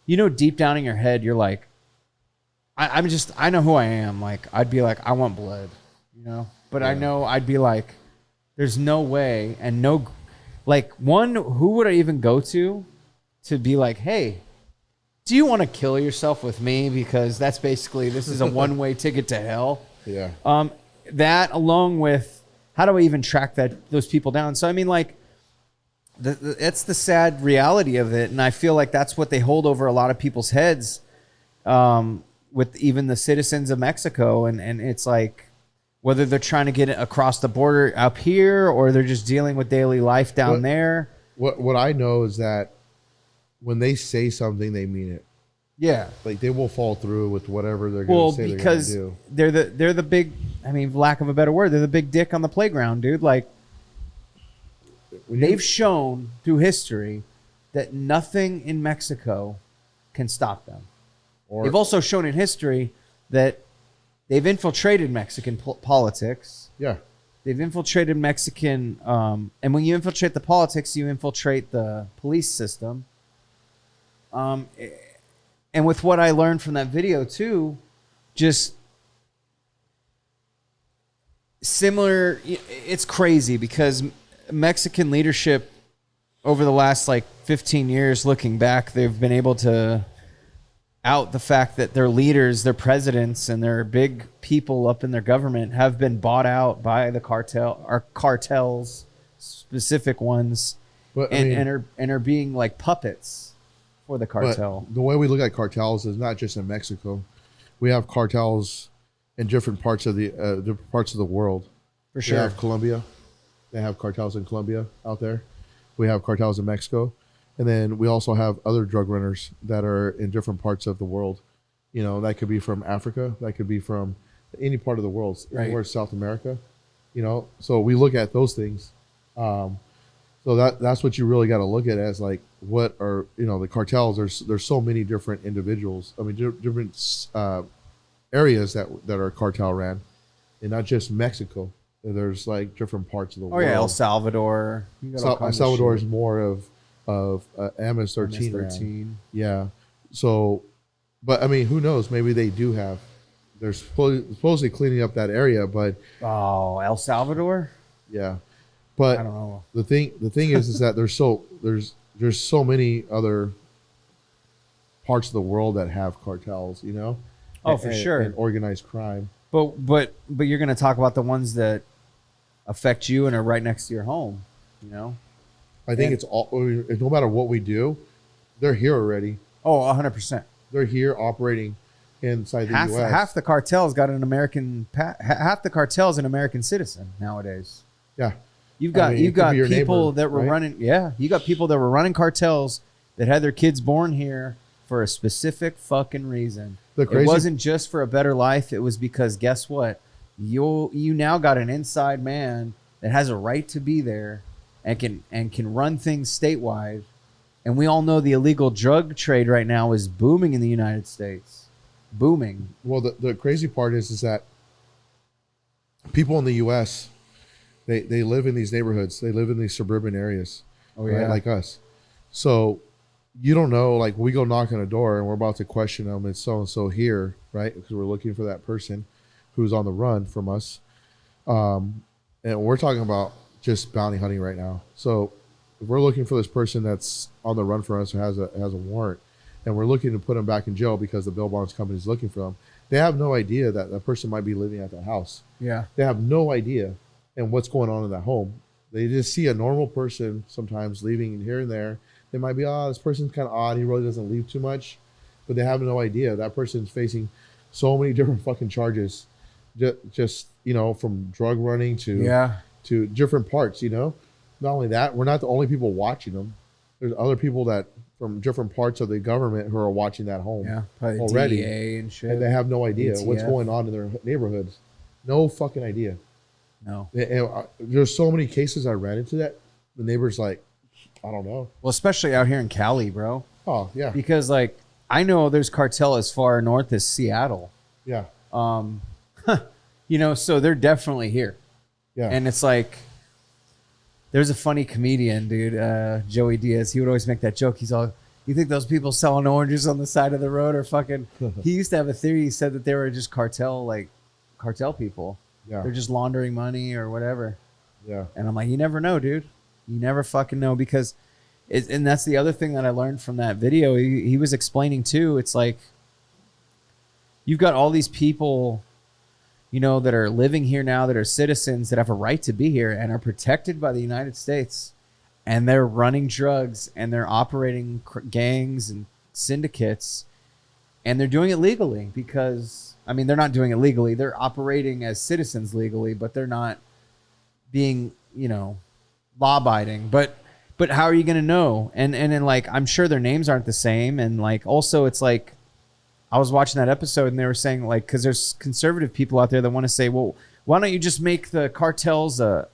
deep down in your head, you're like, I know who I am. Like, I'd be like, I want blood, but I know I'd be like, there's no way, and no, like, who would I even go to be like, hey, do you want to kill yourself with me? Because that's basically, this is a one-way ticket to hell. Yeah. That along with, how do I even track those people down? So, I mean, like, it's the sad reality of it. And I feel like that's what they hold over a lot of people's heads, with even the citizens of Mexico. And it's like, whether they're trying to get it across the border up here or they're just dealing with daily life down there. What I know is that when they say something, they mean it. Yeah. Like, they will fall through with whatever they're going to say they're going to do. Because they're the big, I mean, lack of a better word, they're the big dick on the playground, dude. Like, they've shown through history that nothing in Mexico can stop them. They've also shown in history that they've infiltrated Mexican politics. Yeah. They've infiltrated Mexican, and when you infiltrate the politics, you infiltrate the police system. And with what I learned from that video too, just similar, it's crazy because Mexican leadership over the last like 15 years, looking back, they've been able to out the fact that their leaders, their presidents, and their big people up in their government have been bought out by the cartels, specific ones, and are being like puppets for the cartel. But the way we look at cartels is not just in Mexico. We have cartels in different parts of the world. For sure. We have Colombia. They have cartels in Colombia out there. We have cartels in Mexico. And then we also have other drug runners that are in different parts of the world. That could be from Africa. That could be from any part of the world, anywhere South America. So we look at those things. So that's what you really got to look at as like, what are, the cartels. There's so many different individuals. I mean, different areas that are cartel ran, and not just Mexico. There's like different parts of the world. Oh yeah, El Salvador. El Salvador is more of MS-13. MS-13. Yeah. So, but I mean, who knows? Maybe they do have. They're supposedly cleaning up that area, but El Salvador. Yeah, but I don't know. The thing is that there's so many other parts of the world that have cartels. For sure, and organized crime. But you're going to talk about the ones that affect you and are right next to your home. I think it's all, no matter what we do, they're here already. Oh, 100%. They're here operating inside the U.S. Half the cartels got an American. Half the cartel's an American citizen nowadays. Yeah, you've got people that were running. Yeah, you got people that were running cartels that had their kids born here for a specific fucking reason. It wasn't just for a better life. It was because guess what? You now got an inside man that has a right to be there and can run things statewide. And we all know the illegal drug trade right now is booming in the United States. Booming. Well, the crazy part is that people in the U.S., they live in these neighborhoods. They live in these suburban areas. Oh, yeah. Right? Like us. So you don't know, like we go knock on a door and we're about to question them. It's so-and-so here, right? Because we're looking for that person who's on the run from us. And we're talking about just bounty hunting right now. So if we're looking for this person that's on the run for us, who has a warrant, and we're looking to put them back in jail because the bail bonds company is looking for them, they have no idea that that person might be living at that house. Yeah. They have no idea and what's going on in that home. They just see a normal person sometimes leaving here and there, They might be, this person's kind of odd. He really doesn't leave too much, but they have no idea that person's facing so many different fucking charges, just from drug running to different parts. Not only that, we're not the only people watching them. There's other people that from different parts of the government who are watching that home already, DEA and shit, and they have no idea ATF. What's going on in their neighborhoods. No fucking idea. No. And there's so many cases I ran into that the neighbors like, I don't know. Well, especially out here in Cali, bro. Oh yeah. Because like I know there's cartel as far north as Seattle. Yeah. So they're definitely here. Yeah. And it's like, there's a funny comedian, dude, Joey Diaz. He would always make that joke. He's all, you think those people selling oranges on the side of the road are fucking? He used to have a theory. He said that they were just cartel people. Yeah. They're just laundering money or whatever. Yeah. And I'm like, you never know, dude. You never fucking know, because and that's the other thing that I learned from that video. He was explaining too. It's like, you've got all these people, that are living here now, that are citizens, that have a right to be here and are protected by the United States. And they're running drugs and they're operating gangs and syndicates. And they're doing it legally because, they're not doing it legally. They're operating as citizens legally, but they're not being, law abiding. But how are you going to know? And then like, I'm sure their names aren't the same. And like, also it's like, I was watching that episode and they were saying like, cause there's conservative people out there that want to say, well, why don't you just make the cartels a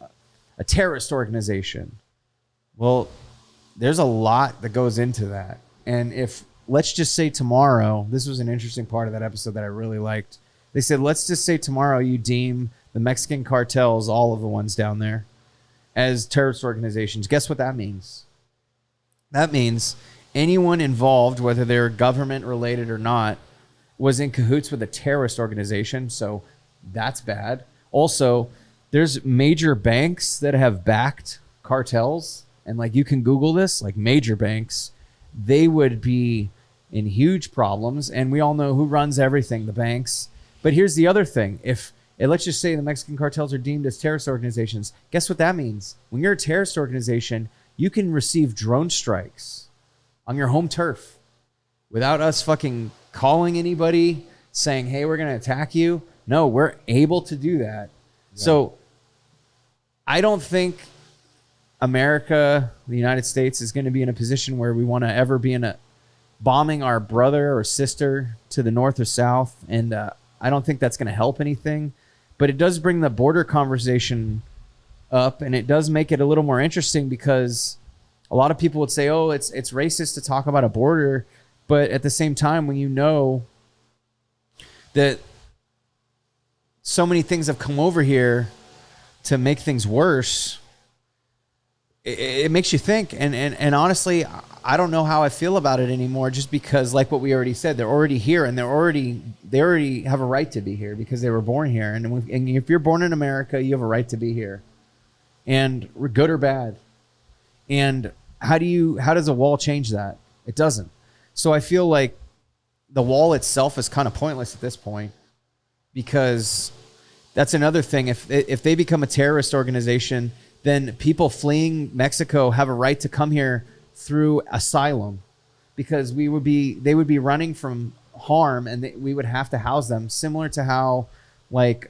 terrorist organization? Well, there's a lot that goes into that. And if, let's just say tomorrow, this was an interesting part of that episode that I really liked. They said, let's just say tomorrow you deem the Mexican cartels, all of the ones down there, as terrorist organizations. Guess what that means? That means anyone involved, whether they're government related or not, was in cahoots with a terrorist organization. So that's bad. Also, there's major banks that have backed cartels. And like, you can Google this, like major banks, they would be in huge problems. And we all know who runs everything, the banks. But here's the other thing. Let's just say the Mexican cartels are deemed as terrorist organizations. Guess what that means? When you're a terrorist organization, you can receive drone strikes on your home turf without us fucking calling anybody saying, hey, we're going to attack you. No, we're able to do that. Yeah. So I don't think America, the United States, is going to be in a position where we want to ever be bombing our brother or sister to the north or south. And I don't think that's going to help anything. But it does bring the border conversation up, and it does make it a little more interesting, because a lot of people would say, oh, it's racist to talk about a border. But at the same time, when you know that so many things have come over here to make things worse, it makes you think. And honestly, I don't know how I feel about it anymore, just because, like what we already said, they're already here, and they already have a right to be here because they were born here. And if you're born in America, you have a right to be here, and good or bad. And how does a wall change that? It doesn't. So I feel like the wall itself is kind of pointless at this point, because that's another thing. If they become a terrorist organization, then people fleeing Mexico have a right to come here through asylum, because they would be running from harm, and we would have to house them, similar to how like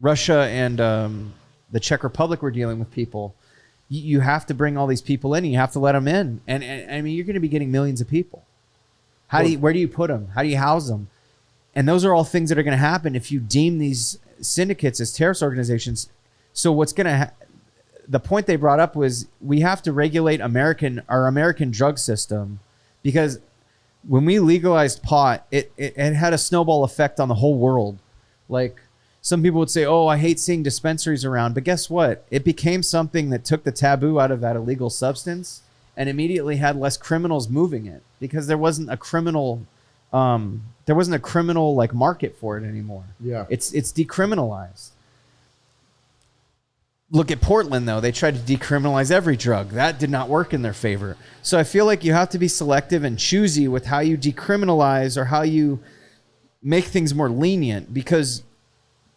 Russia and the Czech Republic were dealing with people. You have to bring all these people in, and you have to let them in. And you're going to be getting millions of people. Where do you put them? How do you house them? And those are all things that are going to happen if you deem these syndicates as terrorist organizations. So the point they brought up was, we have to regulate our American drug system, because when we legalized pot, it had a snowball effect on the whole world. Like, some people would say, oh, I hate seeing dispensaries around. But guess what? It became something that took the taboo out of that illegal substance, and immediately had less criminals moving it, because there wasn't a criminal like market for it anymore. Yeah. It's decriminalized. Look at Portland, though. They tried to decriminalize every drug. That did not work in their favor. So I feel like you have to be selective and choosy with how you decriminalize, or how you make things more lenient, because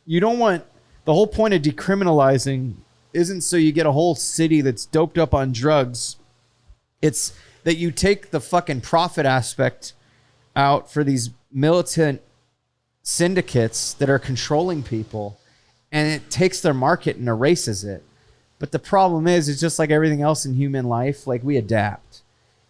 you don't want, the whole point of decriminalizing isn't so you get a whole city that's doped up on drugs It's that you take the fucking profit aspect out for these militant syndicates that are controlling people, and it takes their market and erases it. But the problem is, it's just like everything else in human life, like we adapt.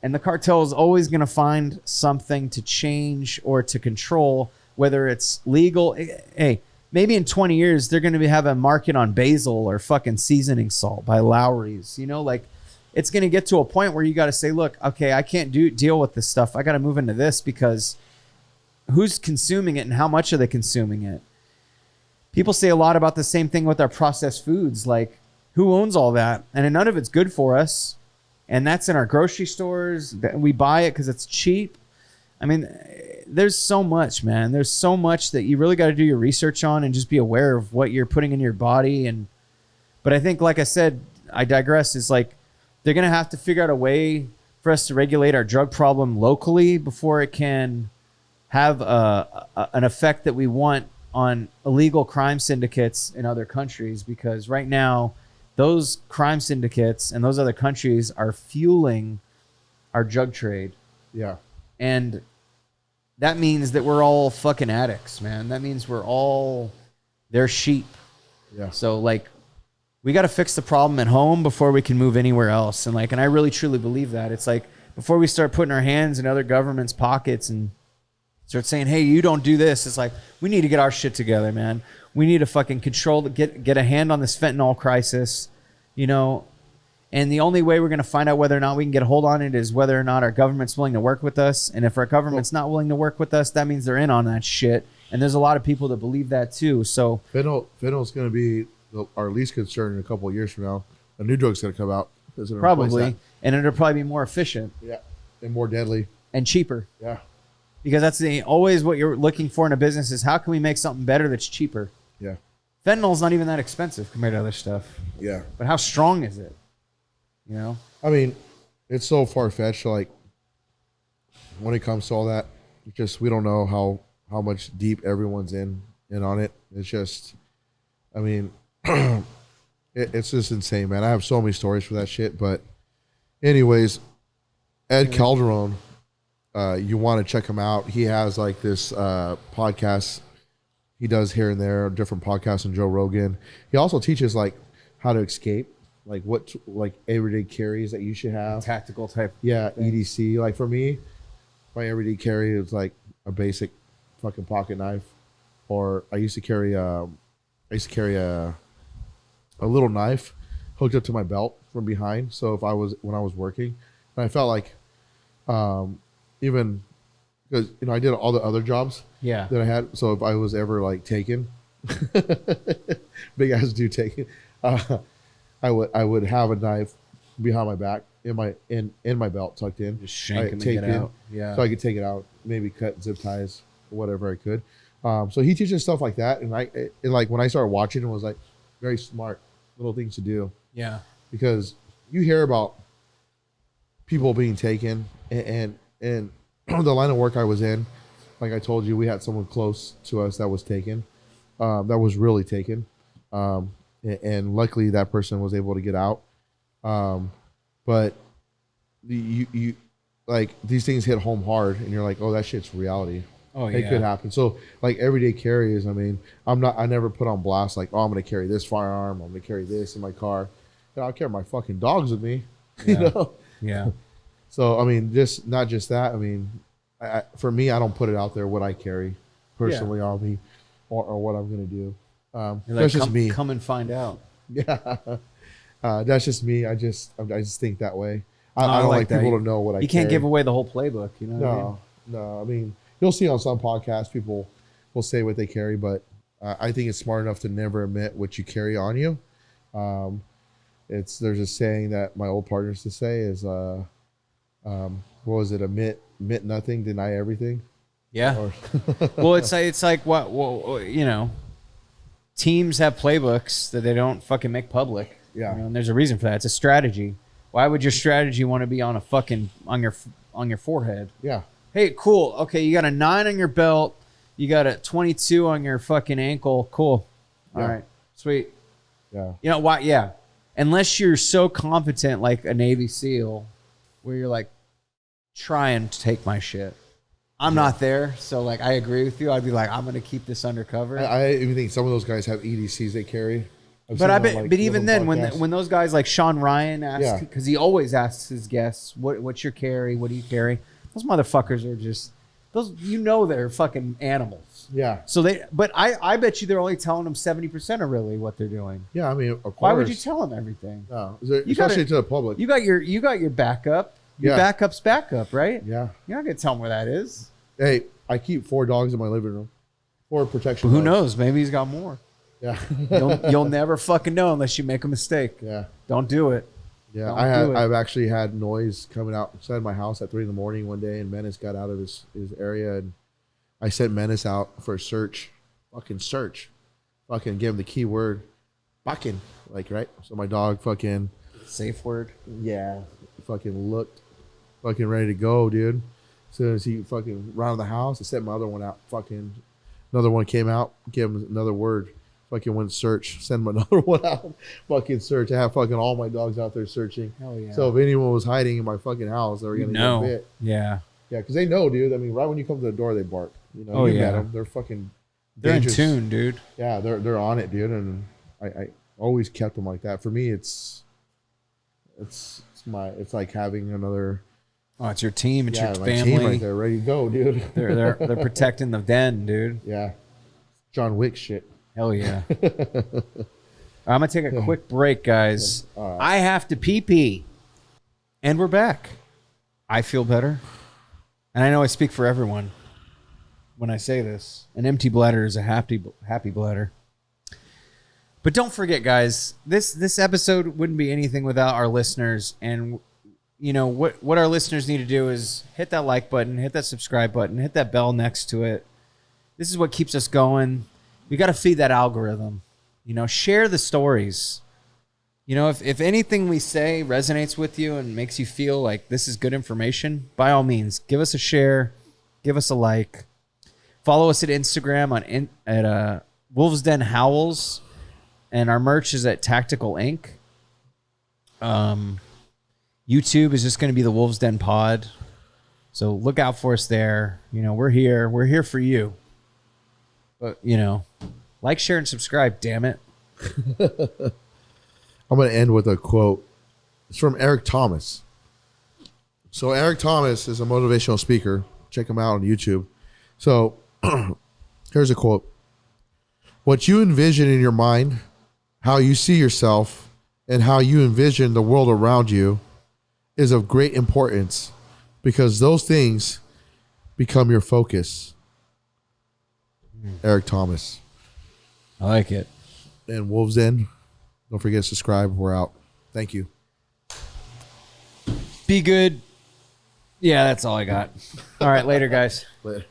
And the cartel is always going to find something to change or to control, whether it's legal. Hey, maybe in 20 years, they're going to have a market on basil or fucking seasoning salt by Lowry's. You know, like it's going to get to a point where you got to say, look, okay, I can't deal with this stuff. I got to move into this because who's consuming it and how much are they consuming it? People say a lot about the same thing with our processed foods. Like, who owns all that? And none of it's good for us. And that's in our grocery stores. We buy it because it's cheap. I mean, there's so much, man. There's so much that you really got to do your research on and just be aware of what you're putting in your body. But I think, like I said, I digress. It's like they're going to have to figure out a way for us to regulate our drug problem locally before it can have an effect that we want on illegal crime syndicates in other countries. Because right now, those crime syndicates and those other countries are fueling our drug trade. Yeah. And that means that we're all fucking addicts, man. That means we're all their sheep. Yeah. So, like, we got to fix the problem at home before we can move anywhere else. And I really truly believe that. It's like, before we start putting our hands in other governments' pockets and start saying, hey, you don't do this, it's like, we need to get our shit together, man. We need to fucking get a hand on this fentanyl crisis, you know. And the only way we're going to find out whether or not we can get a hold on it is whether or not our government's willing to work with us. And if our government's not willing to work with us, that means they're in on that shit. And there's a lot of people that believe that too. So fentanyl's going to be our least concern in a couple of years from now. A new drug's going to come out. Probably. And it'll probably be more efficient. Yeah. And more deadly. And cheaper. Yeah. Because that's always what you're looking for in a business is how can we make something better that's cheaper? Yeah. Fentanyl's not even that expensive compared to other stuff. Yeah. But how strong is it? You know? I mean, it's so far-fetched. Like, when it comes to all that, just we don't know how much deep everyone's in on it. It's just, I mean, it's just insane, man. I have so many stories for that shit. But anyways, Ed Calderon, you want to check him out. He has like this podcast he does here and there, different podcasts on Joe Rogan. He also teaches like how to escape, like what like everyday carries that you should have. Tactical type. Yeah, thing. EDC. Like for me, my everyday carry is like a basic fucking pocket knife, or I used to carry a little knife hooked up to my belt from behind. So if when I was working, and I felt like even because I did all the other jobs that I had. So if I was ever like taken, big ass dude taken, I would have a knife behind my back in my belt tucked in. Just shank him and get out. Yeah. So I could take it out, maybe cut zip ties, whatever I could. So he teaches stuff like that, and like when I started watching, it was like very smart little things to do. Yeah. Because you hear about people being taken and the line of work I was in, like I told you, we had someone close to us that was taken, that was really taken. And luckily that person was able to get out. But you like these things hit home hard and you're like, oh, that shit's reality. Oh, it could happen. So like everyday carries, I mean, I never put on blast like, oh, I'm going to carry this firearm. I'm going to carry this in my car. I'll carry my fucking dogs with me, you know? Yeah. So, I mean, not just that. I mean, for me, I don't put it out there what I carry personally on me or what I'm going to do. That's just me. Come and find out. Yeah. That's just me. I just think that way. I don't like people to know what I carry. You can't give away the whole playbook, you know what I mean? No. I mean, you'll see on some podcasts, people will say what they carry, but I think it's smart enough to never admit what you carry on you. There's a saying that my old partner used to say is, what was it? Admit nothing, deny everything. Yeah. Well, it's like what, you know, teams have playbooks that they don't fucking make public. Yeah. You know, and there's a reason for that. It's a strategy. Why would your strategy want to be on a fucking on your forehead? Yeah. Hey, cool. Okay, you got a 9 on your belt. You got a 22 on your fucking ankle. Cool. All right. Sweet. Yeah. You know why? Yeah. Unless you're so competent like a Navy SEAL where you're like trying to take my shit. I'm not there, so like I agree with you. I'd be like, I'm gonna keep this undercover. I even think some of those guys have EDCs they carry. But I bet, but even then, when those guys like Sean Ryan asks, because he always asks his guests, what's your carry? What do you carry? Those motherfuckers are just those. They're fucking animals. Yeah. So but I bet you they're only telling them 70% of really what they're doing. Yeah, I mean, of course. Why would you tell them everything? No, especially to the public. You got your backup. Your backup's backup, right? Yeah. You're not gonna tell them where that is. Hey, I keep 4 dogs in my living room. 4 protection. Who knows? Maybe he's got more. Yeah. You'll never fucking know unless you make a mistake. Yeah. Don't do it. Yeah. I've actually had noise coming outside my house at 3 a.m. one day, and Menace got out of his area, and I sent Menace out for a search. Fucking search. Fucking give him the key word. Fucking. Like, right? So my dog fucking. Safe word. Yeah. Fucking looked. Fucking ready to go, dude. As soon as he fucking rounded the house, I sent my other one out. Fucking. Another one came out. Gave him another word. Fucking went search. Send him another one out. Fucking search. I have fucking all my dogs out there searching. Hell yeah. So if anyone was hiding in my fucking house, they were gonna get bit. Yeah. Yeah, because they know, dude. I mean, right when you come to the door, they bark. You know, you met them. They're fucking. They're dangerous. in tune, dude. Yeah, they're on it, dude. And I always kept them like that. For me, it's like having another. Oh, it's your team. It's your my family. team right there, ready to go, dude. They're protecting the den, dude. Yeah, John Wick shit. Hell yeah. I'm gonna take a quick break, guys. Right. I have to pee, and we're back. I feel better, and I know I speak for everyone when I say this. An empty bladder is a happy bladder. But don't forget, guys, this episode wouldn't be anything without our listeners. And you know what our listeners need to do is hit that like button, hit that subscribe button, hit that bell next to it. This is what keeps us going. We got to feed that algorithm. You know, share the stories. You know, if anything we say resonates with you and makes you feel like this is good information, by all means, give us a share, give us a like. Follow us at Instagram at Wolves Den Howls, and our merch is at Tactical Inc. YouTube is just going to be the Wolves Den Pod, so look out for us there. You know, we're here for you. But you know, like, share, and subscribe. Damn it! I'm going to end with a quote. It's from Eric Thomas. So Eric Thomas is a motivational speaker. Check him out on YouTube. So here's a quote. What you envision in your mind, how you see yourself, and how you envision the world around you is of great importance because those things become your focus. Eric Thomas. I like it. And Wolves Den. Don't forget to subscribe. We're out. Thank you. Be good. Yeah, that's all I got. All right, later, guys. Later.